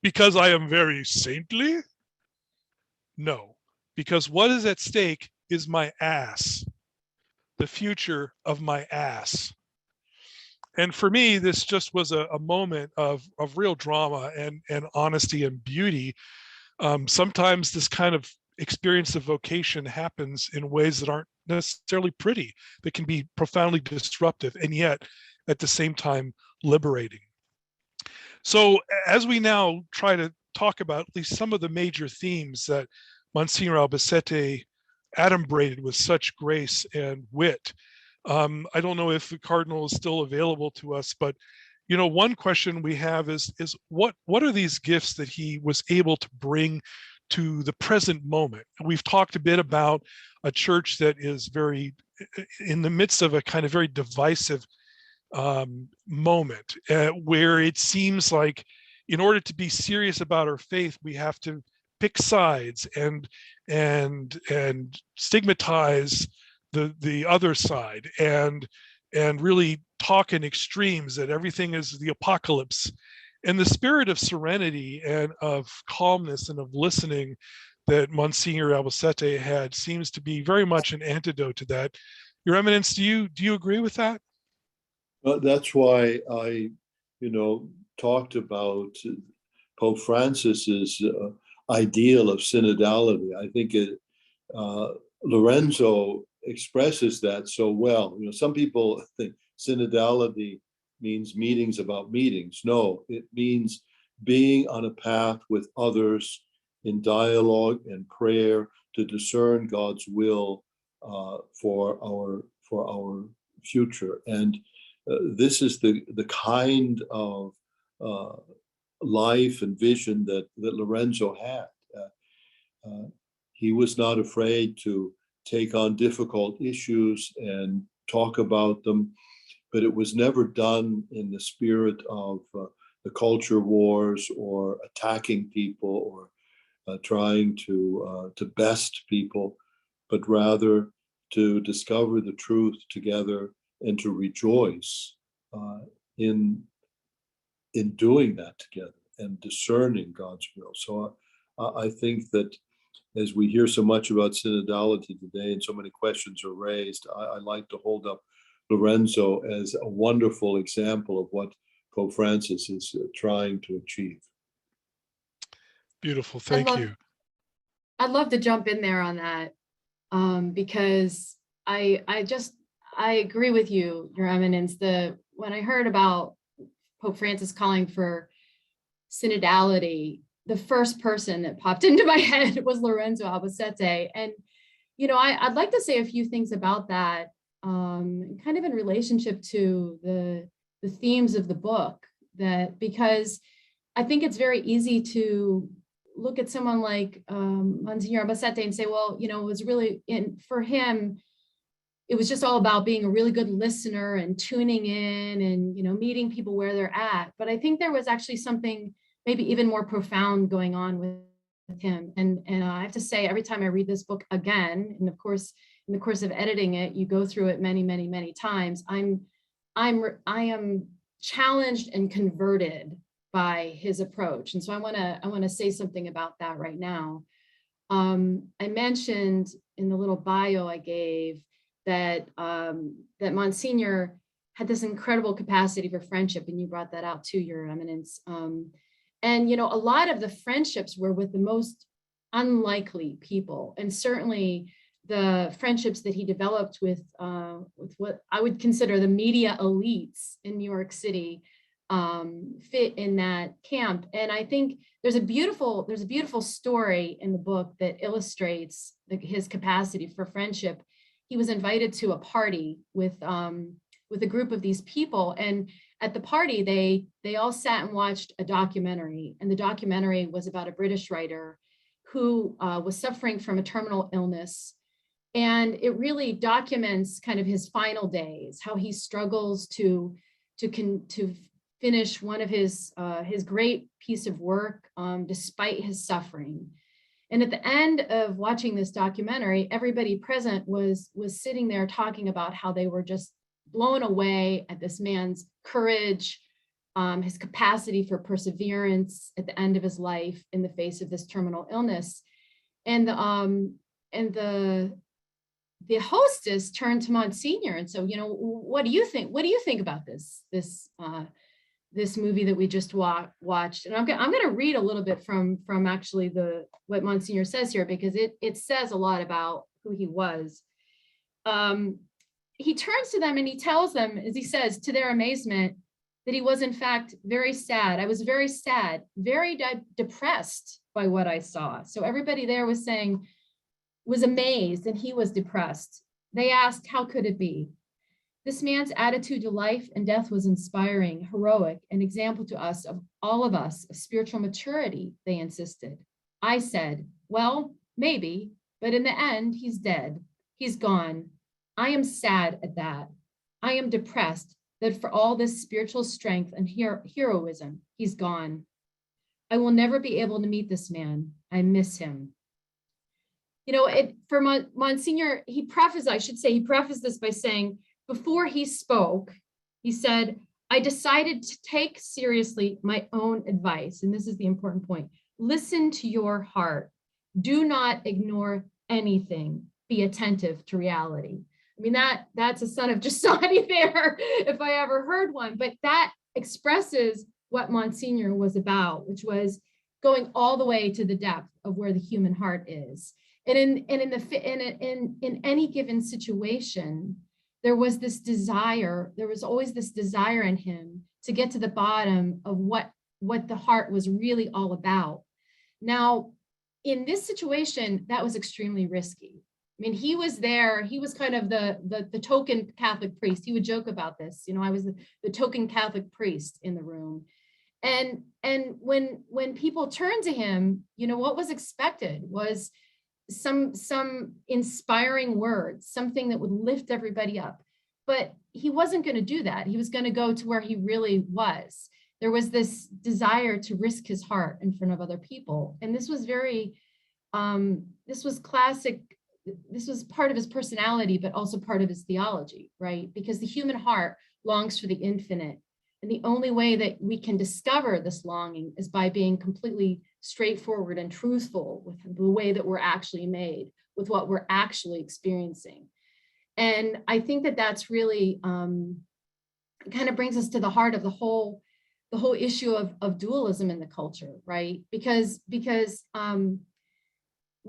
Speaker 2: because I am very saintly? No, because what is at stake is my ass, the future of my ass." And for me, this just was a moment of real drama and honesty and beauty. Sometimes this kind of experience of vocation happens in ways that aren't necessarily pretty, that can be profoundly disruptive, and yet at the same time liberating. So as we now try to talk about at least some of the major themes that Monsignor Albacete adumbrated with such grace and wit, I don't know if the Cardinal is still available to us, but one question we have is what are these gifts that he was able to bring to the present moment? We've talked a bit about a church that is very in the midst of a kind of very divisive moment where it seems like in order to be serious about our faith, we have to pick sides and stigmatize the other side and really talk in extremes that everything is the apocalypse. And the spirit of serenity and of calmness and of listening that Monsignor Albacete had seems to be very much an antidote to that. Your Eminence, do you agree with that?
Speaker 4: Well, that's why I, talked about Pope Francis's ideal of synodality. I think Lorenzo expresses that so well. Some people think synodality means meetings about meetings. No, it means being on a path with others in dialogue and prayer to discern God's will for our future. And this is the kind of life and vision that Lorenzo had. He was not afraid to take on difficult issues and talk about them, but it was never done in the spirit of the culture wars or attacking people or trying to best people, but rather to discover the truth together and to rejoice in doing that together and discerning God's will. So I think that as we hear so much about synodality today and so many questions are raised, I like to hold up Lorenzo as a wonderful example of what Pope Francis is trying to achieve.
Speaker 2: Beautiful, thank you.
Speaker 3: I'd love to jump in there on that, because I agree with you, Your Eminence. When I heard about Pope Francis calling for synodality, the first person that popped into my head was Lorenzo Albacete. And, I'd like to say a few things about that, kind of in relationship to the themes of the book, because I think it's very easy to look at someone like Monsignor Albacete and say, well, it was really, for him, it was just all about being a really good listener and tuning in and, meeting people where they're at. But I think there was actually something maybe even more profound going on with him. And I have to say, every time I read this book again, and of course, in the course of editing it, you go through it many, many, many times, I am challenged and converted by his approach. And so I want to say something about that right now. I mentioned in the little bio I gave that Monsignor had this incredible capacity for friendship, and you brought that out too, Your Eminence. And a lot of the friendships were with the most unlikely people, and certainly the friendships that he developed with what I would consider the media elites in New York City fit in that camp. And I think there's a beautiful story in the book that illustrates his capacity for friendship. He was invited to a party with a group of these people, and at the party they all sat and watched a documentary, and the documentary was about a British writer who was suffering from a terminal illness, and it really documents kind of his final days, how he struggles to finish one of his great piece of work despite his suffering. And at the end of watching this documentary, everybody present was sitting there talking about how they were just blown away at this man's courage, his capacity for perseverance at the end of his life in the face of this terminal illness. And the hostess turned to Monsignor and said, what do you think? What do you think about this movie that we just watched? And I'm going to read a little bit from actually what Monsignor says here, because it says a lot about who he was. He turns to them and he tells them, as he says, to their amazement, that he was in fact very sad. I was very sad, very depressed by what I saw. So everybody there was amazed, and he was depressed. They asked, how could it be? This man's attitude to life and death was inspiring, heroic, an example to us, of all of us, of spiritual maturity, they insisted. I said, well, maybe, but in the end, he's dead. He's gone. I am sad at that. I am depressed that for all this spiritual strength and heroism, he's gone. I will never be able to meet this man. I miss him. For Monsignor, he prefaced this by saying, before he spoke, he said, I decided to take seriously my own advice. And this is the important point. Listen to your heart. Do not ignore anything. Be attentive to reality. I mean, that's a son of Giussani there, if I ever heard one. But that expresses what Monsignor was about, which was going all the way to the depth of where the human heart is. And in any given situation, there was always this desire in him to get to the bottom of what the heart was really all about. Now, in this situation, that was extremely risky. I mean, he was there, he was kind of the token Catholic priest. He would joke about this, I was the token Catholic priest in the room. And when people turned to him, what was expected was some inspiring words, something that would lift everybody up. But he wasn't going to do that. He was going to go to where he really was. There was this desire to risk his heart in front of other people. And this was this was classic. This was part of his personality, but also part of his theology, right? Because the human heart longs for the infinite. And the only way that we can discover this longing is by being completely straightforward and truthful with the way that we're actually made, with what we're actually experiencing. And I think that that's really kind of brings us to the heart of the whole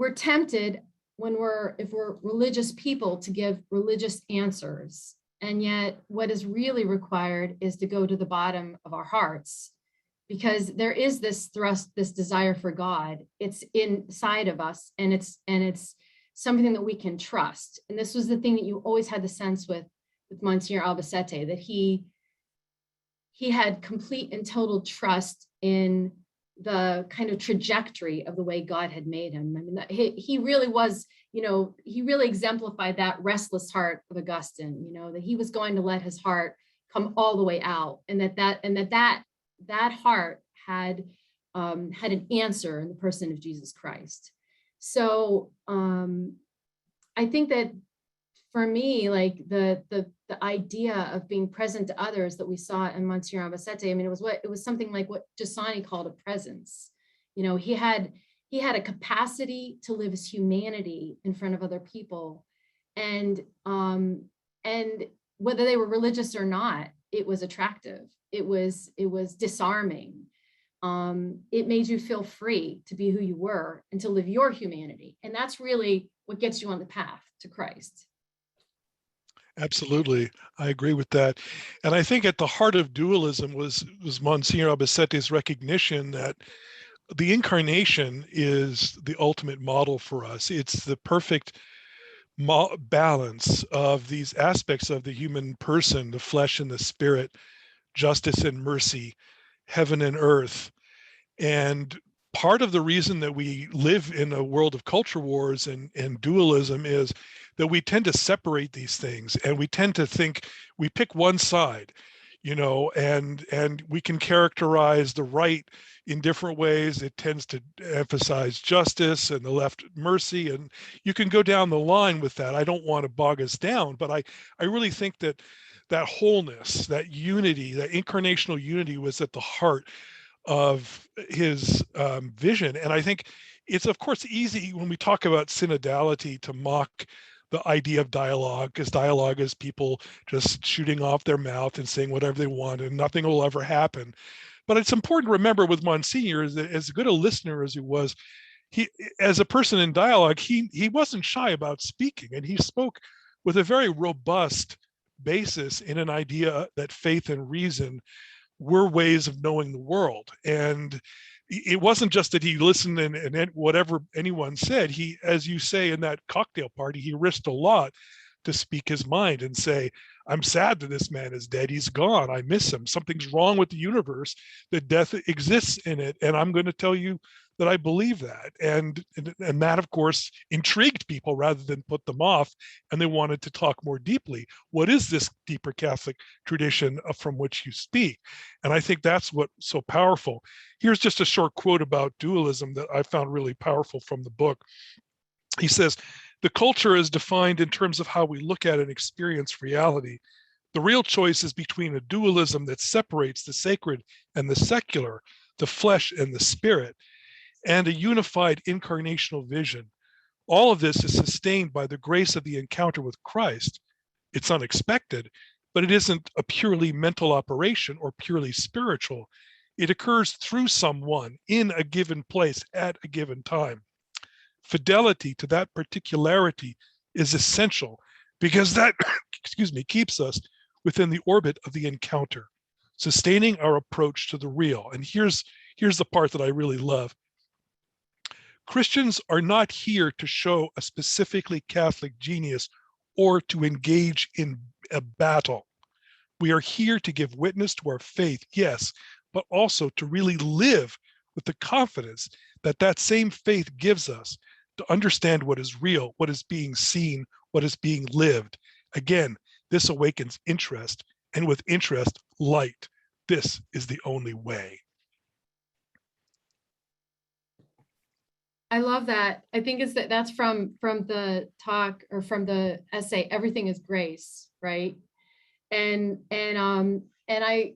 Speaker 3: we're tempted if we're religious people to give religious answers. And yet what is really required is to go to the bottom of our hearts, because there is this thrust, this desire for God. It's inside of us, and it's something that we can trust. And this was the thing that you always had the sense with Monsignor Albacete, that he had complete and total trust in the kind of trajectory of the way God had made him. I mean, he really was, he really exemplified that restless heart of Augustine, that he was going to let his heart come all the way out, and that heart had an answer in the person of Jesus Christ. So I think that for me, like the idea of being present to others that we saw in Monsignor Albacete, I mean, it was something like what Giussani called a presence. He had a capacity to live his humanity in front of other people, and whether they were religious or not, it was attractive. It was disarming. It made you feel free to be who you were and to live your humanity, and that's really what gets you on the path to Christ.
Speaker 2: Absolutely. I agree with that. And I think at the heart of dualism was Monsignor Albacete's recognition that the incarnation is the ultimate model for us. It's the perfect balance of these aspects of the human person, the flesh and the spirit, justice and mercy, heaven and earth. And part of the reason that we live in a world of culture wars and dualism is that we tend to separate these things, and we tend to think we pick one side, and we can characterize the right in different ways. It tends to emphasize justice, and the left mercy, and you can go down the line with that. I don't want to bog us down, but I really think that wholeness, that unity, that incarnational unity was at the heart of his vision. And I think it's, of course, easy when we talk about synodality to mock the idea of dialogue, because dialogue is people just shooting off their mouth and saying whatever they want and nothing will ever happen. But it's important to remember with Monsignor is that as good a listener as he was, he, as a person in dialogue, he wasn't shy about speaking, and he spoke with a very robust basis in an idea that faith and reason were ways of knowing the world. And it wasn't just that he listened and whatever anyone said. He, as you say, in that cocktail party, he risked a lot to speak his mind and say, I'm sad that this man is dead. He's gone. I miss him. Something's wrong with the universe, that death exists in it. And I'm going to tell you that I believe that. And that, of course, intrigued people rather than put them off. And they wanted to talk more deeply. What is this deeper Catholic tradition from which you speak? And I think that's what's so powerful. Here's just a short quote about dualism that I found really powerful from the book. He says, the culture is defined in terms of how we look at and experience reality. The real choice is between a dualism that separates the sacred and the secular, the flesh and the spirit, and a unified incarnational vision. All of this is sustained by the grace of the encounter with Christ. It's unexpected, but it isn't a purely mental operation or purely spiritual. It occurs through someone in a given place at a given time. Fidelity to that particularity is essential because that, keeps us within the orbit of the encounter, sustaining our approach to the real. And here's the part that I really love. Christians are not here to show a specifically Catholic genius or to engage in a battle. We are here to give witness to our faith, yes, but also to really live with the confidence that that same faith gives us to understand what is real, what is being seen, what is being lived. Again, this awakens interest, and with interest, light. This is the only way.
Speaker 3: I love that. I think that's from the talk, or from the essay, Everything is Grace, right? And I,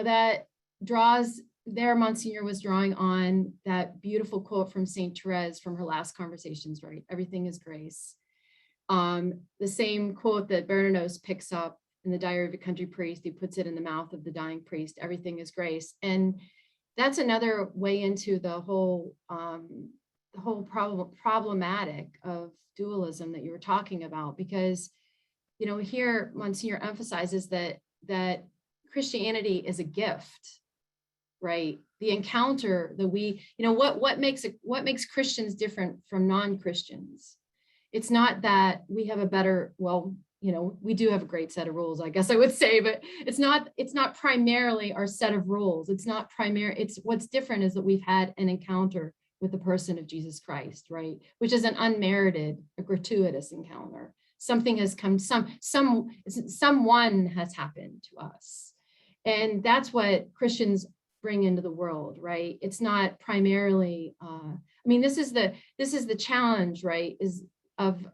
Speaker 3: that draws there, Monsignor was drawing on that beautiful quote from Saint Therese from her last conversations, right? Everything is grace. The same quote that Bernanos picks up in the Diary of a Country Priest, he puts it in the mouth of the dying priest, everything is grace. And that's another way into the whole the whole problematic of dualism that you were talking about, because, you know, here Monsignor emphasizes that Christianity is a gift, right? The encounter that we, you know, what makes Christians different from non-Christians? It's not that we have a better, well, you know, we do have a great set of rules, I guess I would say, but it's not primarily our set of rules. It's what's different is that we've had an encounter with the person of Jesus Christ, right? Which is an unmerited, a gratuitous encounter. Something has come, someone has happened to us. And that's what Christians bring into the world, right? It's not primarily, I mean, this is the challenge, right? Is of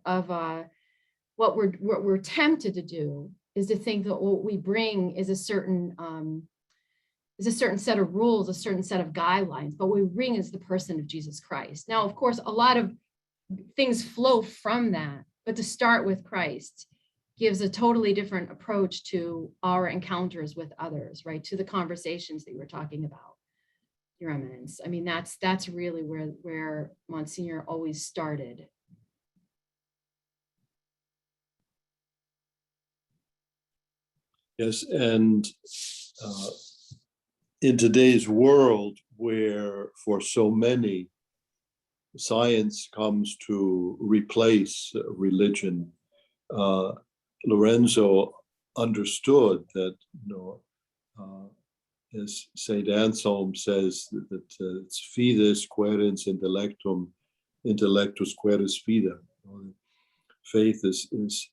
Speaker 3: what we're tempted to do is to think that what we bring is a certain set of rules, a certain set of guidelines, but what we bring is the person of Jesus Christ. Now, of course, a lot of things flow from that, but to start with Christ gives a totally different approach to our encounters with others, right? To the conversations that you were talking about, Your Eminence. I mean, that's really where Monsignor always started.
Speaker 4: Yes, and in today's world, where for so many science comes to replace religion, Lorenzo understood that, you know, as Saint Anselm says, that it's fides querens intellectum, intellectus queris fide. Faith is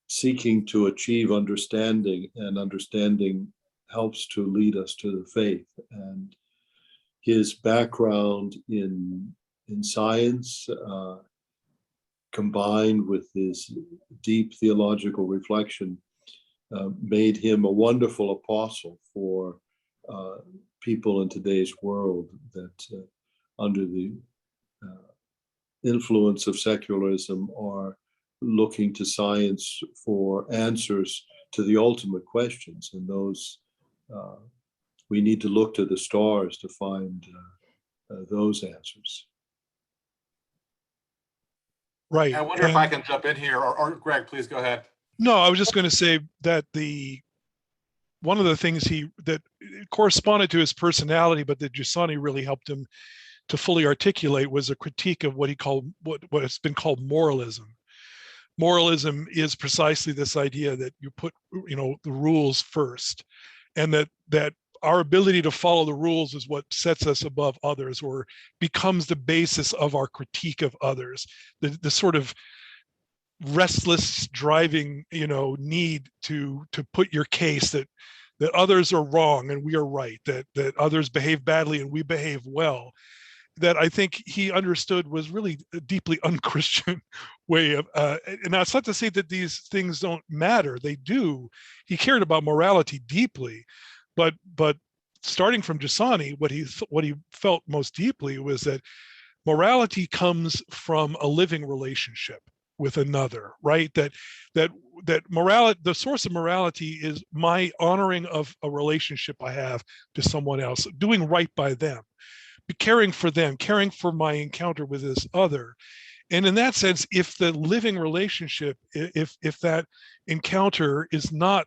Speaker 4: seeking to achieve understanding, and understanding helps to lead us to the faith. And his background in science, combined with his deep theological reflection, made him a wonderful apostle for people in today's world that under the influence of secularism are looking to science for answers to the ultimate questions. And those, we need to look to the stars to find those answers.
Speaker 2: Right.
Speaker 1: I wonder if I can jump in here, or Greg, please go ahead.
Speaker 2: No, I was just going to say that one of the things that corresponded to his personality, but that Giussani really helped him to fully articulate, was a critique of what he called what has been called moralism. Moralism is precisely this idea that you put, you know, the rules first, and that our ability to follow the rules is what sets us above others, or becomes the basis of our critique of others. The sort of restless driving, you know, need to put your case that others are wrong and we are right, that others behave badly and we behave well, that I think he understood was really a deeply unchristian way of, and that's not to say that these things don't matter. They do. He cared about morality deeply, but starting from Giussani, what he felt most deeply was that morality comes from a living relationship with another, right? That morality, the source of morality is my honoring of a relationship I have to someone else, doing right by them, caring for them, caring for my encounter with this other. And in that sense, if the living relationship, if that encounter is not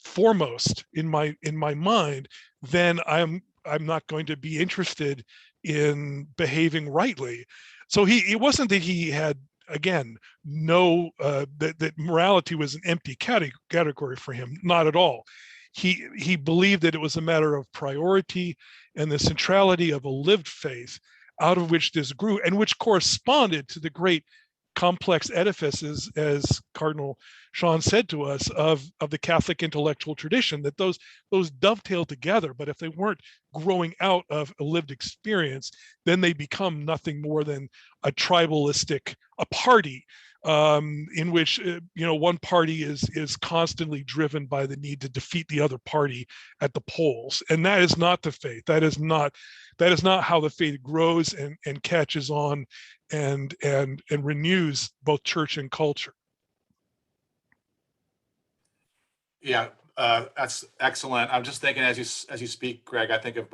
Speaker 2: foremost in my mind, then I'm not going to be interested in behaving rightly. So it wasn't that he had, again, no, that morality was an empty category for him, not at all. He believed that it was a matter of priority and the centrality of a lived faith, out of which this grew, and which corresponded to the great complex edifices, as Cardinal Seán said to us, of the Catholic intellectual tradition, that those dovetail together. But if they weren't growing out of a lived experience, then they become nothing more than a tribalistic, a party in which one party is constantly driven by the need to defeat the other party at the polls. And that is not the faith. That is not how the faith grows and catches on and renews both church and culture.
Speaker 1: Yeah, that's excellent. I'm just thinking as you speak, Greg, I think of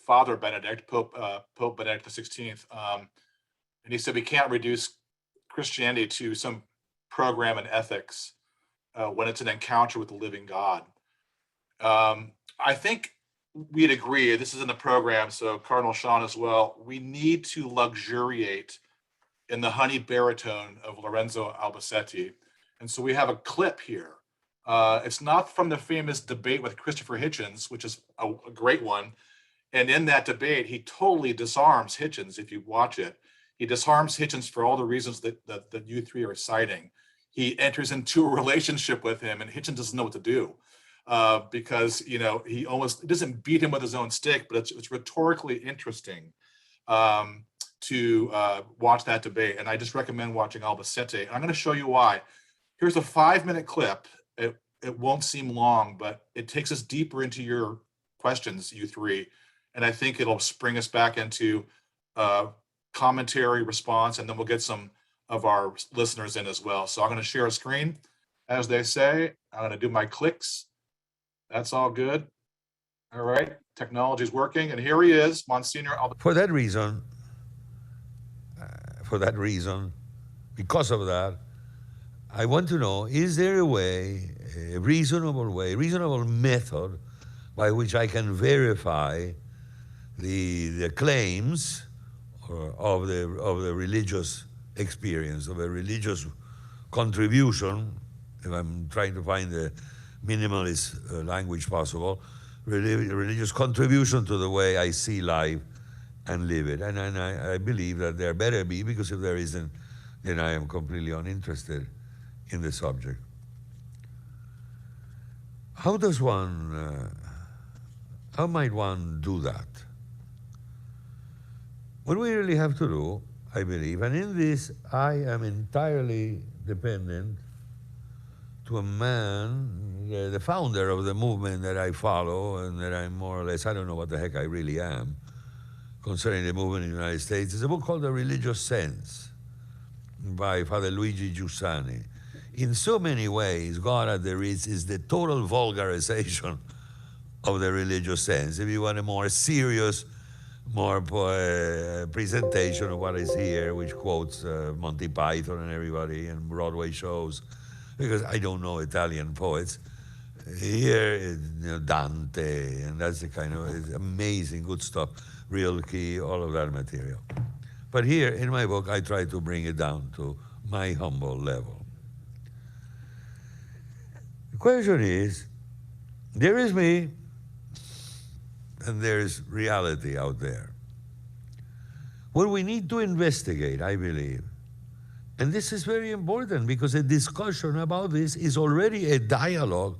Speaker 1: Father Benedict, Pope Benedict XVI, and he said we can't reduce Christianity to some program in ethics when it's an encounter with the living God. I think we'd agree, this is in the program, so Cardinal Seán as well, we need to luxuriate in the honey baritone of Lorenzo Albacete. And so we have a clip here. It's not from the famous debate with Christopher Hitchens, which is a great one. And in that debate, he totally disarms Hitchens, if you watch it. He disarms Hitchens for all the reasons that you three are citing. He enters into a relationship with him, and Hitchens doesn't know what to do. Because he doesn't beat him with his own stick, but it's rhetorically interesting to watch that debate. And I just recommend watching Albacete. I'm going to show you why. Here's a 5-minute clip. It won't seem long, but it takes us deeper into your questions, you three. And I think it'll spring us back into commentary, response, and then we'll get some of our listeners in as well. So I'm going to share a screen, as they say. I'm going to do my clicks. That's all good. All right, technology is working, and here he is, Monsignor Albacete.
Speaker 5: For that reason, because of that, I want to know, is there a way, a reasonable method by which I can verify the claims of the religious experience, of a religious contribution, if I'm trying to find the minimalist language possible, religious contribution to the way I see life and live it. And I believe that there better be, because if there isn't, then I am completely uninterested in the subject. How might one do that? What we really have to do, I believe, and in this I am entirely dependent to a man, the founder of the movement that I follow and that I'm more or less, I don't know what the heck I really am, concerning the movement in the United States. It's a book called The Religious Sense by Father Luigi Giussani. In so many ways, God at the Ritz is the total vulgarization of the religious sense. If you want a more serious, more presentation of what is here, which quotes Monty Python and everybody and Broadway shows, because I don't know Italian poets. Here, Dante, and that's the kind of it's amazing, good stuff, Rilke, all of that material. But here in my book, I try to bring it down to my humble level. The question is, there is me, and there is reality out there. What we need to investigate, I believe, and this is very important because a discussion about this is already a dialogue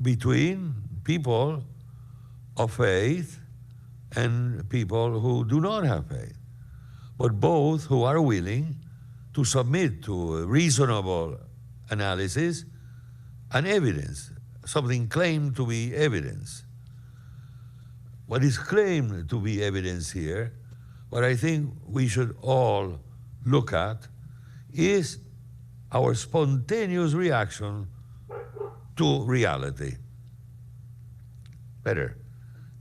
Speaker 5: between people of faith and people who do not have faith, but both who are willing to submit to a reasonable analysis and evidence, something claimed to be evidence. What is claimed to be evidence here, what I think we should all look at, is our spontaneous reaction to reality. Better,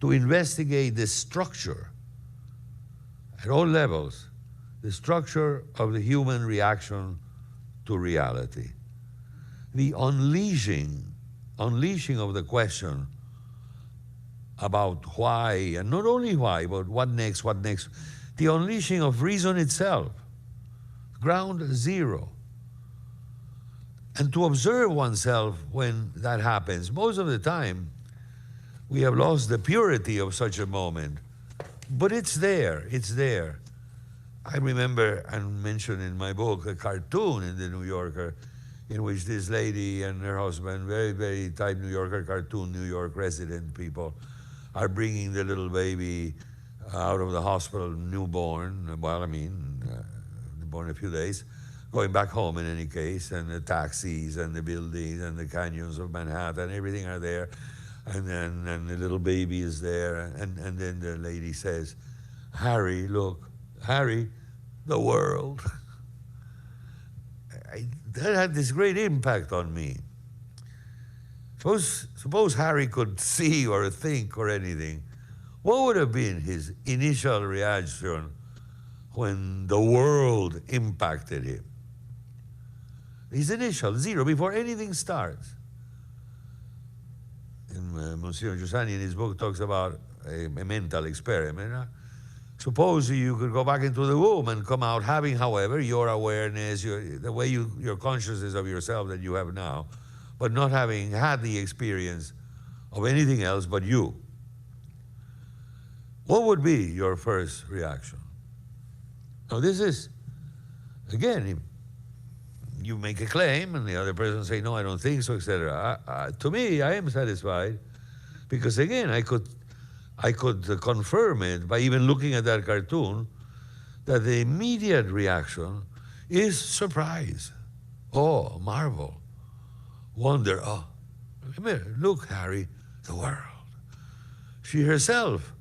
Speaker 5: to investigate the structure at all levels, the structure of the human reaction to reality. The unleashing of the question about why, and not only why, but what next, the unleashing of reason itself, ground zero. And to observe oneself when that happens. Most of the time, we have lost the purity of such a moment, but it's there, it's there. I remember, and mentioned in my book, a cartoon in the New Yorker, in which this lady and her husband, very, very type New Yorker cartoon, New York resident people, are bringing the little baby out of the hospital, newborn, born a few days, going back home in any case, and the taxis and the buildings and the canyons of Manhattan, everything are there. And then the little baby is there, and then the lady says, Harry, look, Harry, the world. That had this great impact on me. Suppose Harry could see or think or anything. What would have been his initial reaction when the world impacted him? His initial, zero, before anything starts. And Monsignor Giussani in his book talks about a mental experiment. Suppose you could go back into the womb and come out having, however, your awareness, the way your consciousness of yourself that you have now, but not having had the experience of anything else but you. What would be your first reaction? Now this is, again, you make a claim and the other person say, no, I don't think so, etc. To me, I am satisfied because, again, I could confirm it by even looking at that cartoon, that the immediate reaction is surprise, awe, marvel, wonder. Oh, look, Harry, the world. She herself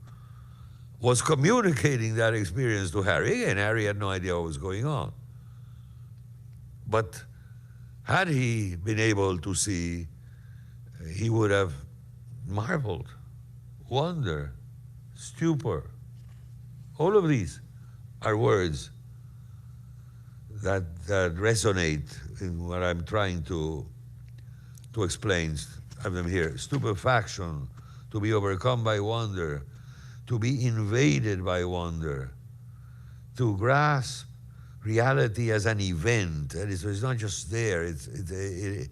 Speaker 5: was communicating that experience to Harry. Again, Harry had no idea what was going on. But had he been able to see, he would have marveled, wonder, stupor. All of these are words that resonate in what I'm trying to explain. I have them here. Stupefaction, to be overcome by wonder, to be invaded by wonder, to grasp reality as an event. That is, it's not just there, it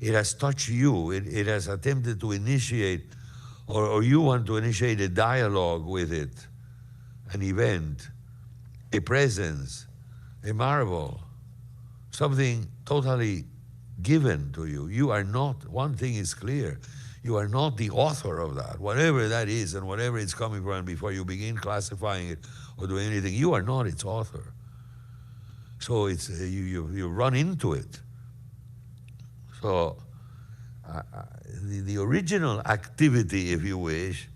Speaker 5: has touched you, it has attempted to initiate, or you want to initiate a dialogue with it, an event, a presence, a marvel, something totally given to you. You are not, one thing is clear, you are not the author of that, whatever that is and whatever it's coming from before you begin classifying it or doing anything, you are not its author. So it's you run into it. So the original activity, if you wish,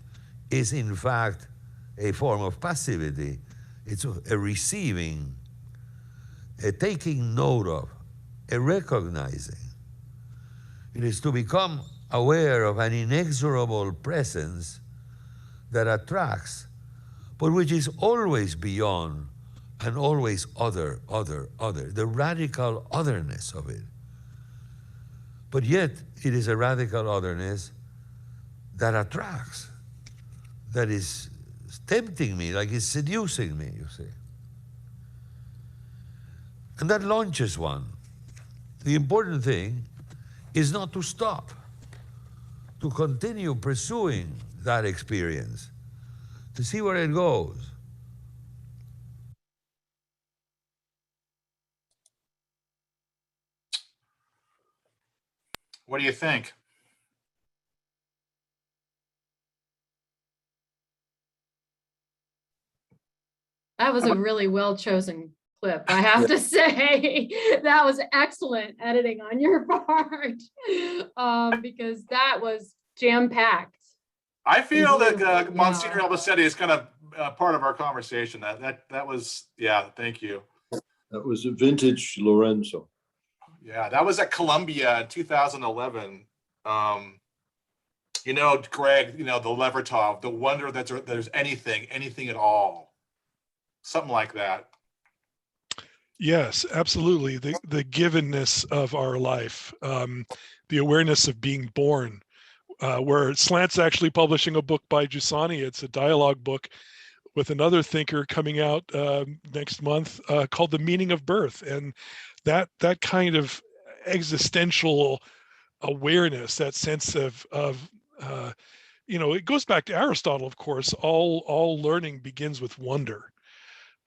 Speaker 5: is in fact a form of passivity. It's a receiving, a taking note of, a recognizing. It is to become aware of an inexorable presence that attracts, but which is always beyond and always other, the radical otherness of it. But yet, it is a radical otherness that attracts, that is tempting me, like it's seducing me, you see. And that launches one. The important thing is not to stop, to continue pursuing that experience, to see where it goes.
Speaker 1: What do you think?
Speaker 3: That was a really well-chosen clip, I have to say. That was excellent editing on your part, because that was jam-packed.
Speaker 1: I feel that Monsignor Albacete is kind of part of our conversation. That was, yeah, thank you.
Speaker 4: That was a vintage Lorenzo.
Speaker 1: Yeah, that was at Columbia in 2011. You know, Greg, you know, the Levertov, the wonder that there's anything at all. Something like that.
Speaker 2: Yes, absolutely. The givenness of our life, the awareness of being born, where Slant's actually publishing a book by Giussani. It's a dialogue book with another thinker coming out next month called The Meaning of Birth. And that kind of existential awareness, that sense of you know, it goes back to Aristotle, of course. All learning begins with wonder.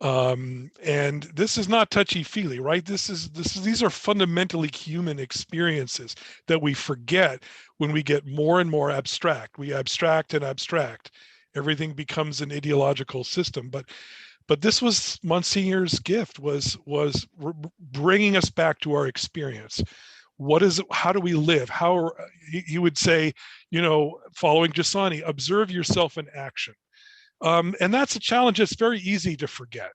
Speaker 2: And this is not touchy-feely, right? These are fundamentally human experiences that we forget when we get more and more abstract. We abstract and abstract. Everything becomes an ideological system. But this was Monsignor's gift, was bringing us back to our experience. What is it? How do we live? How he would say, you know, following Giussani, observe yourself in action. And that's a challenge that's very easy to forget.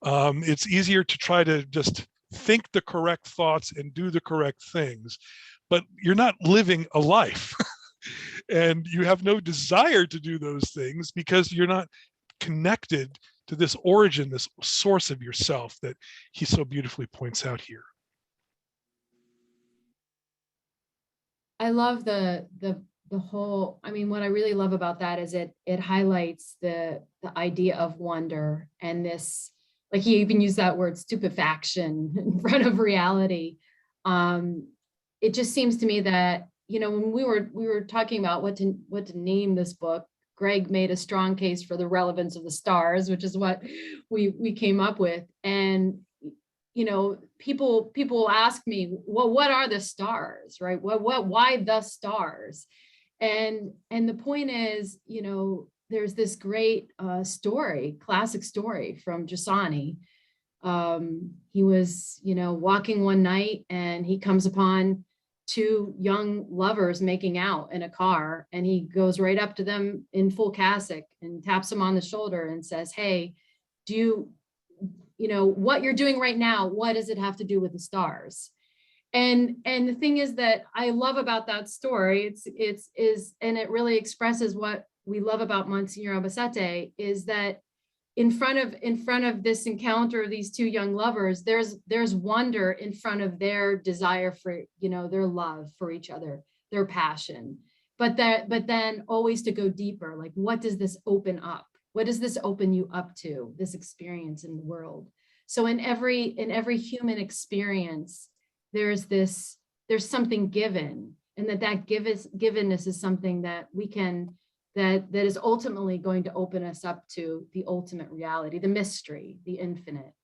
Speaker 2: It's easier to try to just think the correct thoughts and do the correct things, but you're not living a life. and you have no desire to do those things because you're not connected to this origin, this source of yourself that he so beautifully points out here.
Speaker 3: I love the whole, I mean, what I really love about that is it highlights the idea of wonder, and this, like he even used that word stupefaction in front of reality. It just seems to me that, you know, when we were talking about what to name this book, Greg made a strong case for the relevance of the stars, which is what we came up with. And you know, people will ask me, well, what are the stars, right? Why the stars? And the point is, you know, there's this great classic story from Giussani. He was, you know, walking one night and he comes upon two young lovers making out in a car, and he goes right up to them in full cassock and taps them on the shoulder and says, hey, do you know what you're doing right now, what does it have to do with the stars? And the thing is that I love about that story, and it really expresses what we love about Monsignor Albacete, is that in front of this encounter of these two young lovers, there's wonder in front of their desire for, you know, their love for each other, their passion, but then always to go deeper, like, what does this open up? What does this open you up to, this experience in the world? So in every human experience, there's something given, and that givenness is something that we can, that is ultimately going to open us up to the ultimate reality, the mystery, the infinite.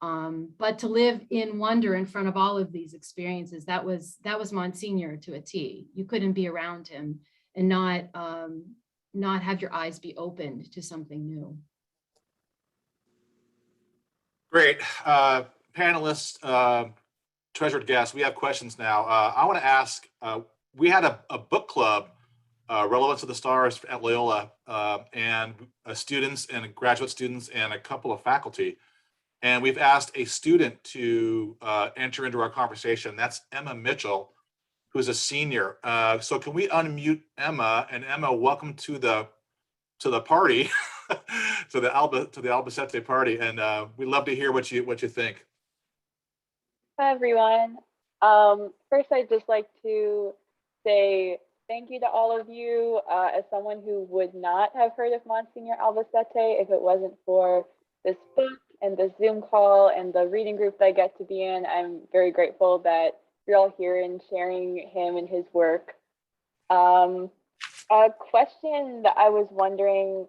Speaker 3: But to live in wonder in front of all of these experiences, that was Monsignor to a T. You couldn't be around him and not have your eyes be opened to something new.
Speaker 1: Great. Panelists, treasured guests, we have questions now. I want to ask, we had a book club, Relevance of the Stars at Loyola, and students and graduate students and a couple of faculty. And we've asked a student to enter into our conversation. That's Emma Mitchell, who's a senior. So can we unmute Emma? And Emma, welcome to the party, to the Albacete party. And we'd love to hear what you think.
Speaker 6: Hi, everyone. First, I'd just like to say thank you to all of you. As someone who would not have heard of Monsignor Albacete if it wasn't for this book and the Zoom call and the reading group that I get to be in, I'm very grateful that you're all here and sharing him and his work. A question that I was wondering,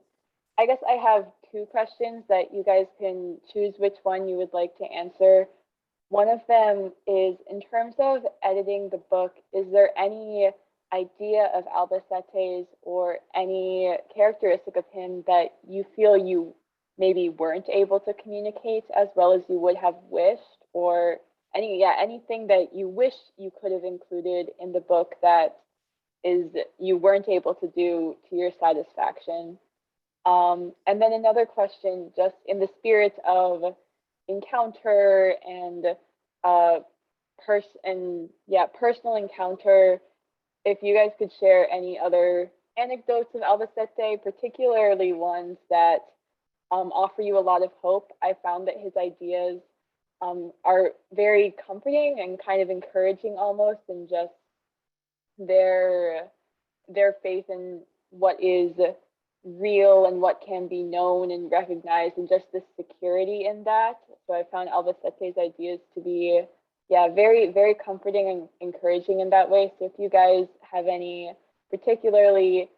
Speaker 6: I guess I have two questions that you guys can choose which one you would like to answer. One of them is, in terms of editing the book, is there any idea of Albacete's or any characteristic of him that you feel you maybe weren't able to communicate as well as you would have wished, or anything that you wish you could have included in the book that you weren't able to do to your satisfaction? And then another question, just in the spirit of encounter and personal encounter, if you guys could share any other anecdotes of Albacete, particularly ones that offer you a lot of hope. I found that his ideas are very comforting and kind of encouraging almost, and just their faith in what is real and what can be known and recognized, and just the security in that. So I found Albacete's ideas to be, very, very comforting and encouraging in that way. So if you guys have any particularly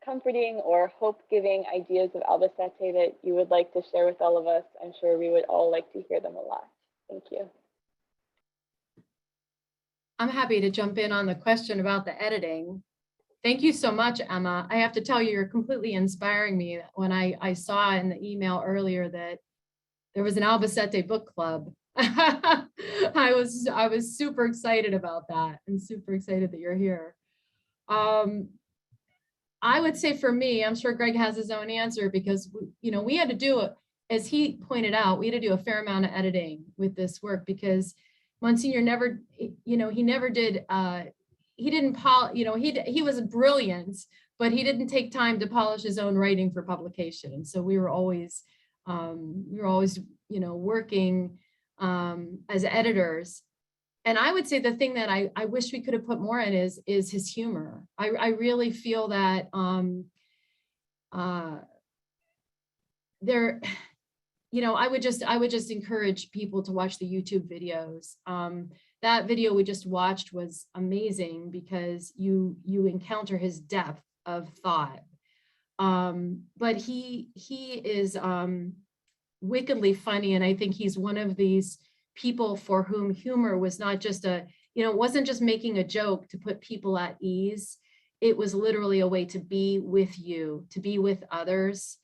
Speaker 6: comforting or hope-giving ideas of Albacete that you would like to share with all of us, I'm sure we would all like to hear them a lot. Thank you.
Speaker 3: I'm happy to jump in on the question about the editing. Thank you so much, Emma. I have to tell you, you're completely inspiring me. When I saw in the email earlier that there was an Albacete book club, I was super excited about that, and super excited that you're here. I would say for me, I'm sure Greg has his own answer, because we had to do, as he pointed out, we had to do a fair amount of editing with this work, because Monsignor never, he never did, he was brilliant, but he didn't take time to polish his own writing for publication. And so we were always working as editors. And I would say the thing that I wish we could have put more in is his humor. I really feel that there, I would just encourage people to watch the YouTube videos. That video we just watched was amazing because you encounter his depth of thought. But he is wickedly funny, and I think he's one of these people for whom humor was not just it wasn't just making a joke to put people at ease. It was literally a way to be with you, to be with others,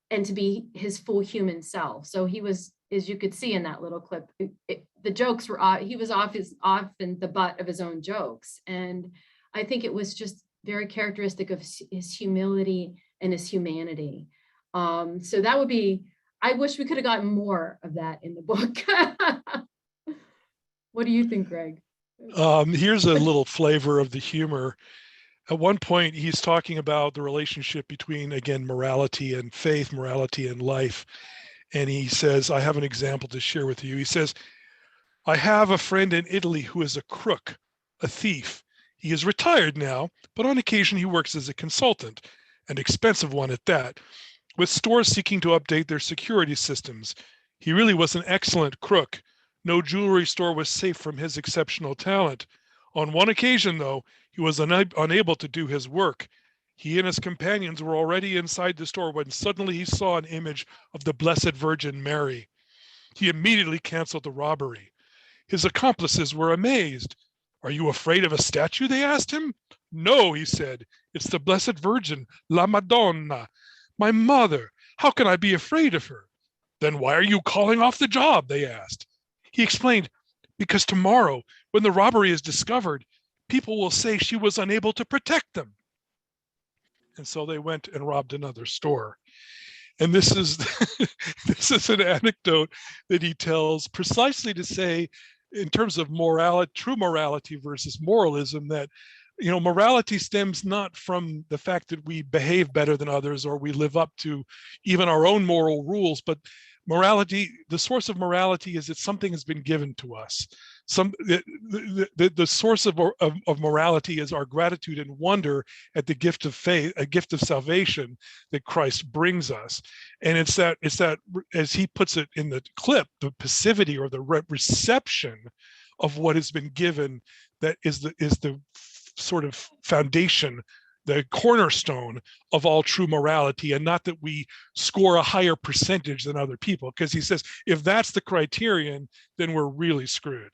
Speaker 3: and to be his full human self. So he was, as you could see in that little clip, the jokes were, he was often the butt of his own jokes. And I think it was just very characteristic of his humility and his humanity. So that would be, I wish we could have gotten more of that in the book. What do you think, Greg?
Speaker 2: Here's a little flavor of the humor. At one point, he's talking about the relationship between, again, morality and faith, morality and life. And he says, I have an example to share with you. He says, I have a friend in Italy who is a crook, a thief. He is retired now, but on occasion he works as a consultant, an expensive one at that, with stores seeking to update their security systems. He really was an excellent crook. No jewelry store was safe from his exceptional talent. On one occasion, though, he was unable to do his work. He and his companions were already inside the store when suddenly he saw an image of the Blessed Virgin Mary. He immediately canceled the robbery. His accomplices were amazed. Are you afraid of a statue? They asked him. No, he said. It's the Blessed Virgin, La Madonna, my mother. How can I be afraid of her? Then why are you calling off the job? They asked. He explained, because tomorrow, when the robbery is discovered, people will say she was unable to protect them. And so they went and robbed another store. And this is this is an anecdote that he tells precisely to say, in terms of morality, true morality versus moralism, that morality stems not from the fact that we behave better than others or we live up to even our own moral rules, but morality, the source of morality is that something has been given to us. The source of morality is our gratitude and wonder at the gift of faith, a gift of salvation that Christ brings us. And it's that, as he puts it in the clip, the passivity or the reception of what has been given that is the sort of foundation, the cornerstone of all true morality, and not that we score a higher percentage than other people. Because he says, if that's the criterion, then we're really screwed.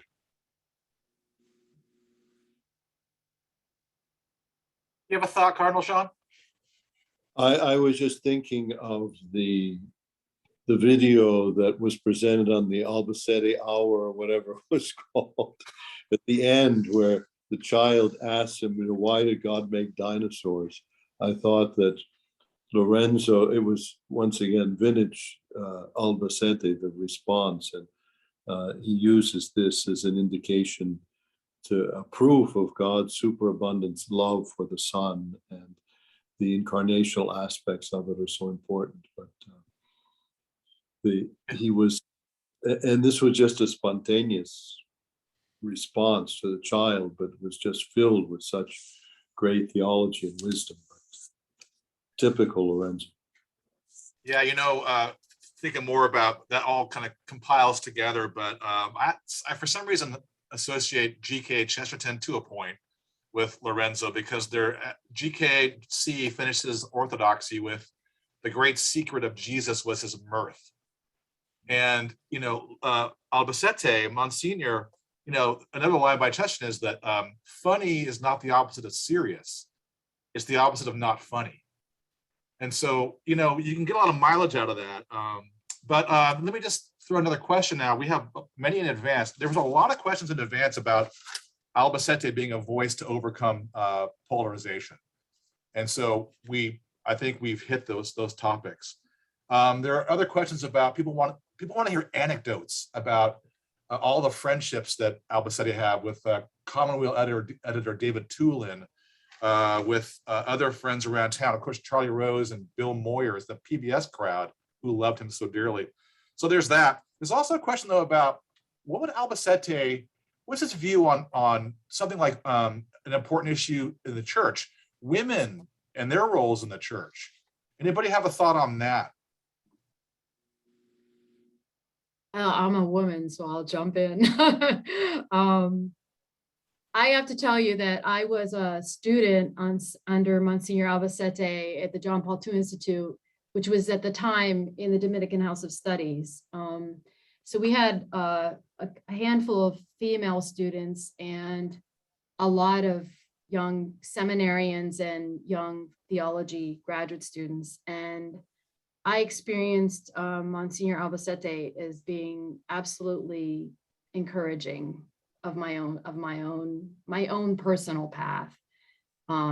Speaker 1: You have a thought, Cardinal Seán?
Speaker 4: I was just thinking of the video that was presented on the Albacete Hour or whatever it was called at the end, where the child asks him, why did God make dinosaurs? I thought that Lorenzo, it was once again vintage Albacete, the response, and he uses this as an indication to a proof of God's superabundant love for the Son, and the incarnational aspects of it are so important. But and this was just a spontaneous response to the child, but it was just filled with such great theology and wisdom. Typical Lorenzo.
Speaker 1: Yeah, thinking more about that all kind of compiles together, but I for some reason associate G.K. Chesterton to a point with Lorenzo, because GKC finishes orthodoxy with the great secret of Jesus was his mirth. And, Albacete, Monsignor, another line by Chesterton is that funny is not the opposite of serious. It's the opposite of not funny. And so, you can get a lot of mileage out of that. But let me just throw another question now. We have many in advance. There was a lot of questions in advance about Albacete being a voice to overcome polarization. And so I think we've hit those topics. There are other questions about people want to hear anecdotes about all the friendships that Albacete had with Commonweal editor David Tulin, with other friends around town, of course, Charlie Rose and Bill Moyers, the PBS crowd who loved him so dearly. So there's that. There's also a question, though, about what would Albacete, what's his view on something like an important issue in the church, women and their roles in the church? Anybody have a thought on that?
Speaker 3: I'm a woman, so I'll jump in. I have to tell you that I was a student under Monsignor Albacete at the John Paul II Institute, which was at the time in the Dominican House of Studies. So we had a handful of female students and a lot of young seminarians and young theology graduate students. And I experienced Monsignor Albacete as being absolutely encouraging of my own personal path,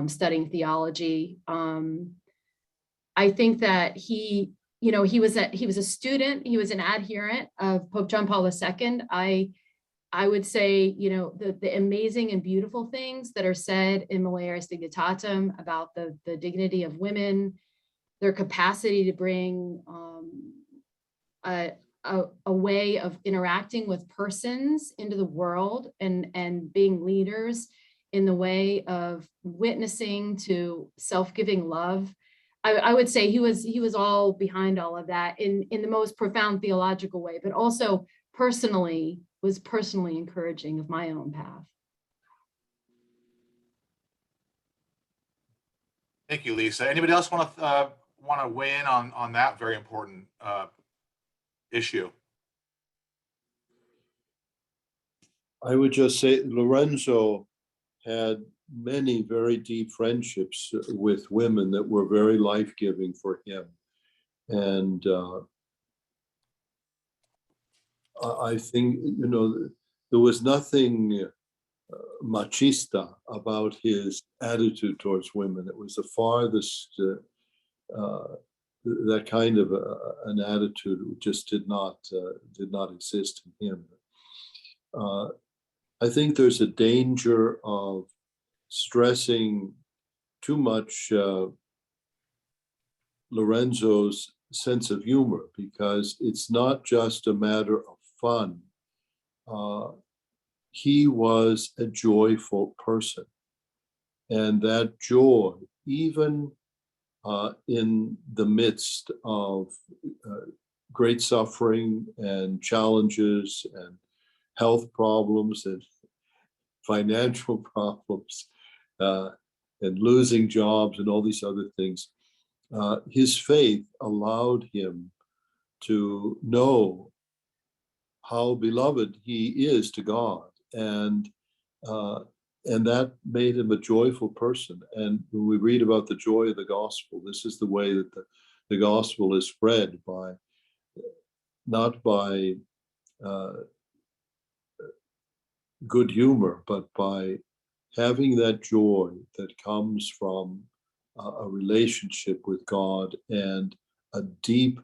Speaker 3: studying theology. I think that he was a student, he was an adherent of Pope John Paul II. I would say, the amazing and beautiful things that are said in Mulieris Dignitatem about the dignity of women, their capacity to bring a way of interacting with persons into the world and being leaders in the way of witnessing to self-giving love. I would say he was all behind all of that in the most profound theological way, but also was personally encouraging of my own path.
Speaker 1: Thank you, Lisa. Anybody else want to weigh in on that very important issue?
Speaker 4: I would just say Lorenzo had many very deep friendships with women that were very life-giving for him. And I think, there was nothing machista about his attitude towards women. It was the farthest, that kind of an attitude just did not exist in him. I think there's a danger of stressing too much Lorenzo's sense of humor, because it's not just a matter of fun. He was a joyful person, and that joy, even in the midst of great suffering and challenges and health problems and financial problems and losing jobs and all these other things, his faith allowed him to know how beloved he is to God, and that made him a joyful person. And when we read about the joy of the gospel, this is the way that the gospel is spread, not by good humor, but by having that joy that comes from a relationship with God and a deep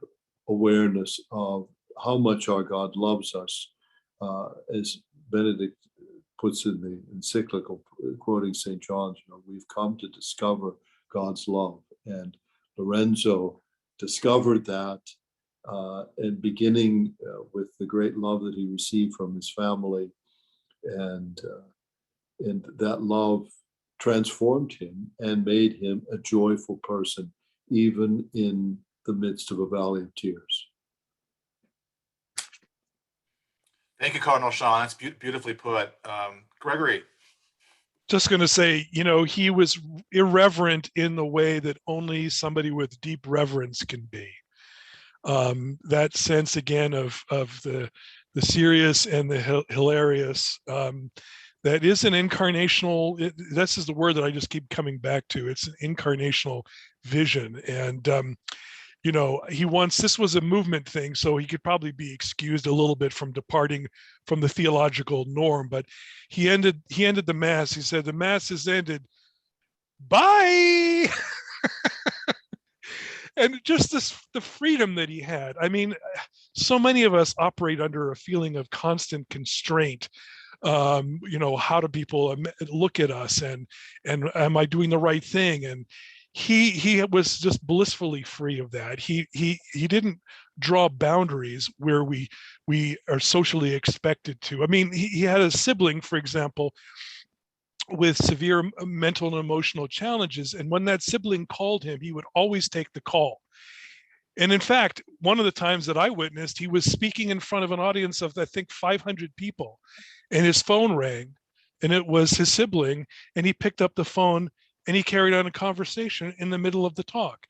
Speaker 4: awareness of how much our God loves us. As Benedict puts in the encyclical, quoting St. John's, we've come to discover God's love. And Lorenzo discovered that, and beginning with the great love that he received from his family, and that love transformed him and made him a joyful person, even in the midst of a valley of tears.
Speaker 1: Thank you, Cardinal Seán. That's beautifully put. Gregory.
Speaker 2: Just going to say, he was irreverent in the way that only somebody with deep reverence can be. That sense again of the serious and the hilarious, that is an incarnational, this is the word that I just keep coming back to. It's an incarnational vision. And, this was a movement thing, so he could probably be excused a little bit from departing from the theological norm, but he ended the Mass. He said, the Mass is ended. Bye. And just the freedom that he had. I mean, so many of us operate under a feeling of constant constraint. How do people look at us, and am I doing the right thing? And he was just blissfully free of that. He didn't draw boundaries where we are socially expected to. I mean, he had a sibling, for example, with severe mental and emotional challenges, and when that sibling called him, he would always take the call. And in fact, one of the times that I witnessed, he was speaking in front of an audience of, I think, 500 people, and his phone rang, and it was his sibling, and he picked up the phone and he carried on a conversation in the middle of the talk.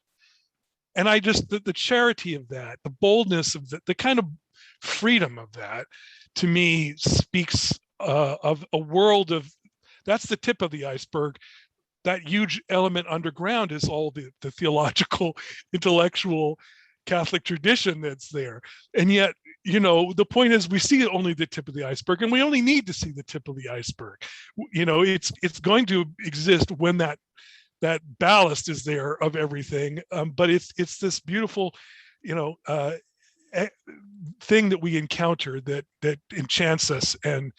Speaker 2: And I just, the charity of that, the boldness of the kind of freedom of that, to me speaks of a world of, that's the tip of the iceberg. That huge element underground is all the theological, intellectual Catholic tradition that's there. And yet, the point is, we see only the tip of the iceberg, and we only need to see the tip of the iceberg. It's going to exist when that ballast is there of everything. But it's this beautiful, thing that we encounter that enchants us and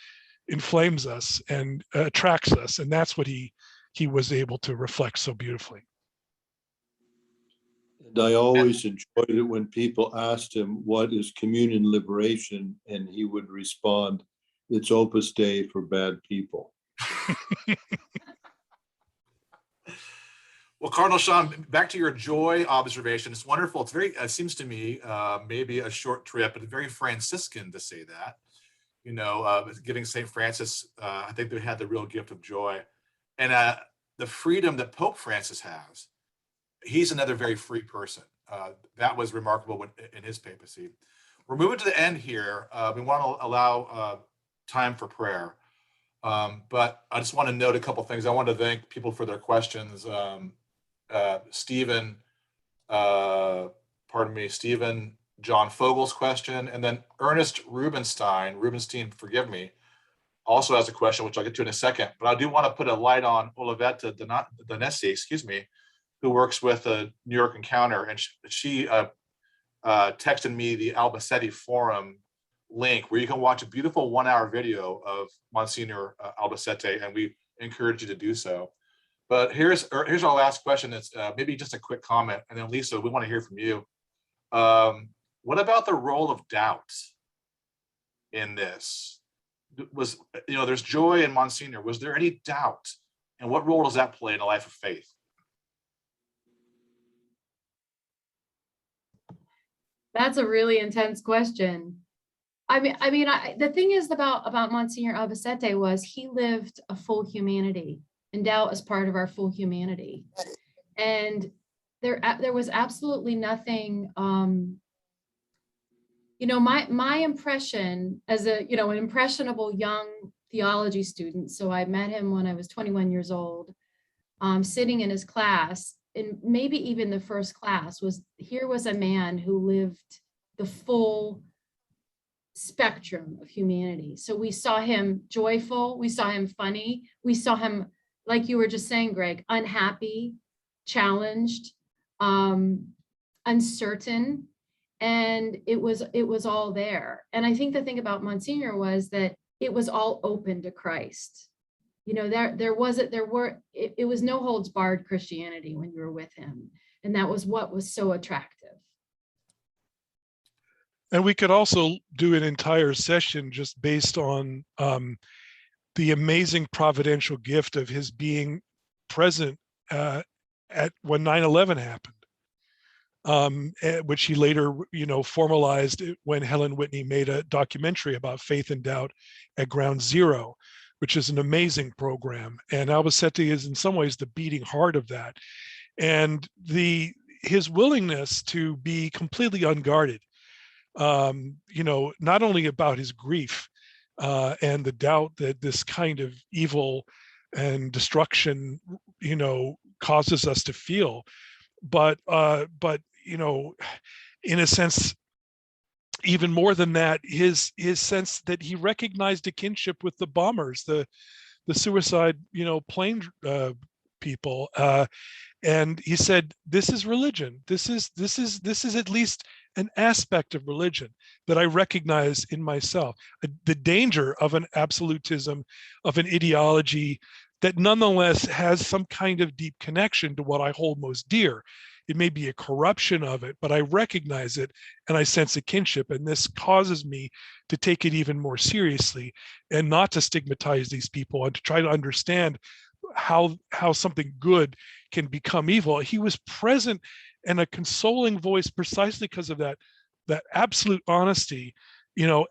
Speaker 2: inflames us and attracts us, and that's what he was able to reflect so beautifully.
Speaker 4: And I always enjoyed it when people asked him, what is communion liberation? And he would respond, it's Opus Dei for bad people.
Speaker 1: Well, Cardinal Seán, back to your joy observation. It's wonderful. It's very, it seems to me, maybe a short trip, but very Franciscan to say that. Giving St. Francis, I think they had the real gift of joy. And the freedom that Pope Francis has, he's another very free person. That was remarkable in his papacy. We're moving to the end here. We want to allow time for prayer. But I just want to note a couple things. I want to thank people for their questions. Stephen John Fogel's question, and then Ernest Rubenstein, forgive me, also has a question, which I'll get to in a second. But I do want to put a light on Olivetta Danesi, who works with the New York Encounter, and she texted me the Albacete Forum link, where you can watch a beautiful 1-hour video of Monsignor Albacete, and we encourage you to do so. But here's our last question. It's maybe just a quick comment, and then Lisa, we want to hear from you. What about the role of doubt in this? There's joy in Monsignor. Was there any doubt? And what role does that play in a life of faith?
Speaker 3: That's a really intense question. The thing is about Monsignor Albacete was he lived a full humanity, and doubt is part of our full humanity. And there was absolutely nothing. My impression as an impressionable young theology student. So I met him when I was 21 years old, sitting in his class, and maybe even the first class was a man who lived the full spectrum of humanity. So we saw him joyful, we saw him funny, we saw him, like you were just saying, Greg, unhappy, challenged, uncertain, and it was all there. And I think the thing about Monsignor was that it was all open to Christ. It was no holds barred Christianity when you were with him, and that was what was so attractive.
Speaker 2: And we could also do an entire session just based on the amazing providential gift of his being present at when 9/11 happened, which he later, formalized when Helen Whitney made a documentary about faith and doubt at Ground Zero, which is an amazing program. And Albacete is in some ways the beating heart of that. And his willingness to be completely unguarded, not only about his grief and the doubt that this kind of evil and destruction, causes us to feel, but in a sense, even more than that, his sense that he recognized a kinship with the bombers, the suicide, plane people. And he said, this is religion. This is at least an aspect of religion that I recognize in myself. The danger of an absolutism, of an ideology that nonetheless has some kind of deep connection to what I hold most dear. It may be a corruption of it, but I recognize it and I sense a kinship. And this causes me to take it even more seriously and not to stigmatize these people and to try to understand how something good can become evil. He was present and a consoling voice precisely because of that absolute honesty,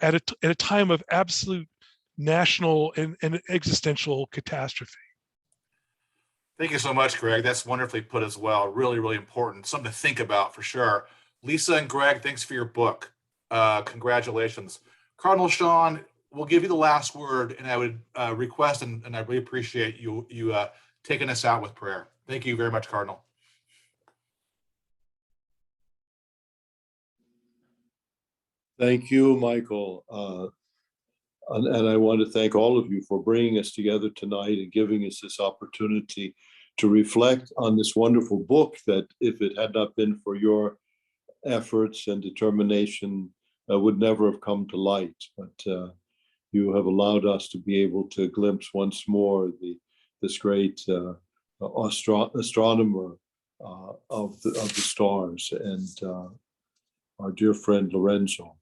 Speaker 2: at a time of absolute national and existential catastrophe.
Speaker 1: Thank you so much, Greg. That's wonderfully put as well. Really, really important. Something to think about for sure. Lisa and Greg, thanks for your book. Congratulations. Cardinal Seán, we'll give you the last word, and I would request, and I really appreciate you taking us out with prayer. Thank you very much, Cardinal.
Speaker 4: Thank you, Michael. And I want to thank all of you for bringing us together tonight and giving us this opportunity to reflect on this wonderful book that, if it had not been for your efforts and determination, would never have come to light. But you have allowed us to be able to glimpse once more this great astronomer of the stars, and our dear friend Lorenzo.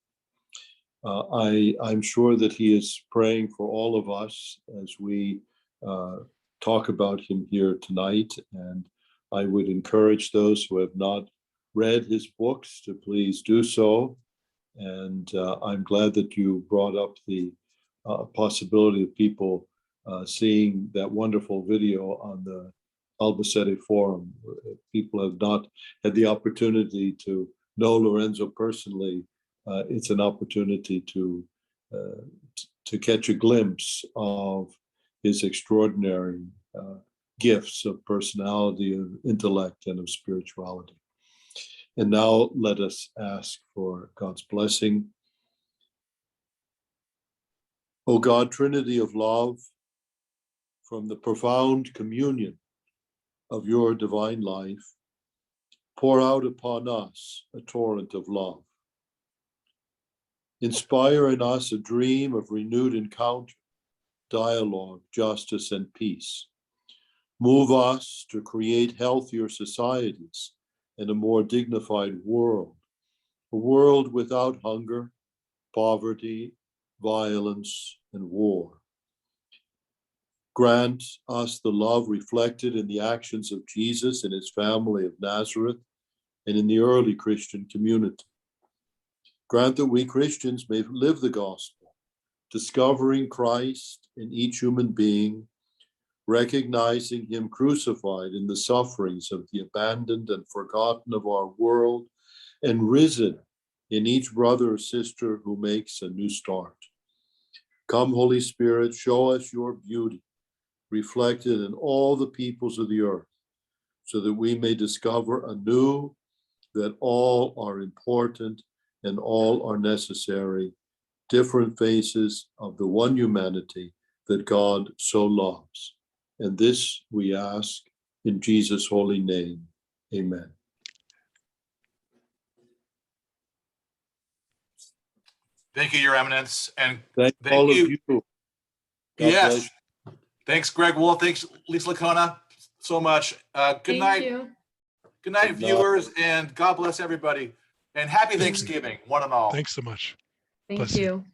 Speaker 4: I'm sure that he is praying for all of us as we talk about him here tonight, and I would encourage those who have not read his books to please do so. And I'm glad that you brought up the possibility of people seeing that wonderful video on the Albacete forum. If people have not had the opportunity to know Lorenzo personally, it's an opportunity to catch a glimpse of his extraordinary gifts of personality, of intellect, and of spirituality. And now let us ask for God's blessing. O God, Trinity of love, from the profound communion of your divine life, pour out upon us a torrent of love. Inspire in us a dream of renewed encounter, dialogue, justice, and peace. Move us to create healthier societies and a more dignified world, a world without hunger, poverty, violence, and war. Grant us the love reflected in the actions of Jesus and his family of Nazareth and in the early Christian community. Grant that we Christians may live the gospel, discovering Christ in each human being, recognizing him crucified in the sufferings of the abandoned and forgotten of our world, and risen in each brother or sister who makes a new start. Come, Holy Spirit, show us your beauty, reflected in all the peoples of the earth, so that we may discover anew that all are important and all are necessary, different faces of the one humanity that God so loves. And this we ask in Jesus' holy name. Amen.
Speaker 1: Thank you, Your Eminence, and
Speaker 4: Thank all of you. God
Speaker 1: yes.
Speaker 4: bless.
Speaker 1: Thanks, Greg Wolfe. Thanks, Lisa Lickona, so much. Good night.
Speaker 3: You.
Speaker 1: Good night,
Speaker 4: Good night.
Speaker 1: viewers, and God bless everybody. And happy Thanksgiving, one and all.
Speaker 2: Thanks so much.
Speaker 3: Thank
Speaker 2: Bless you.
Speaker 3: you.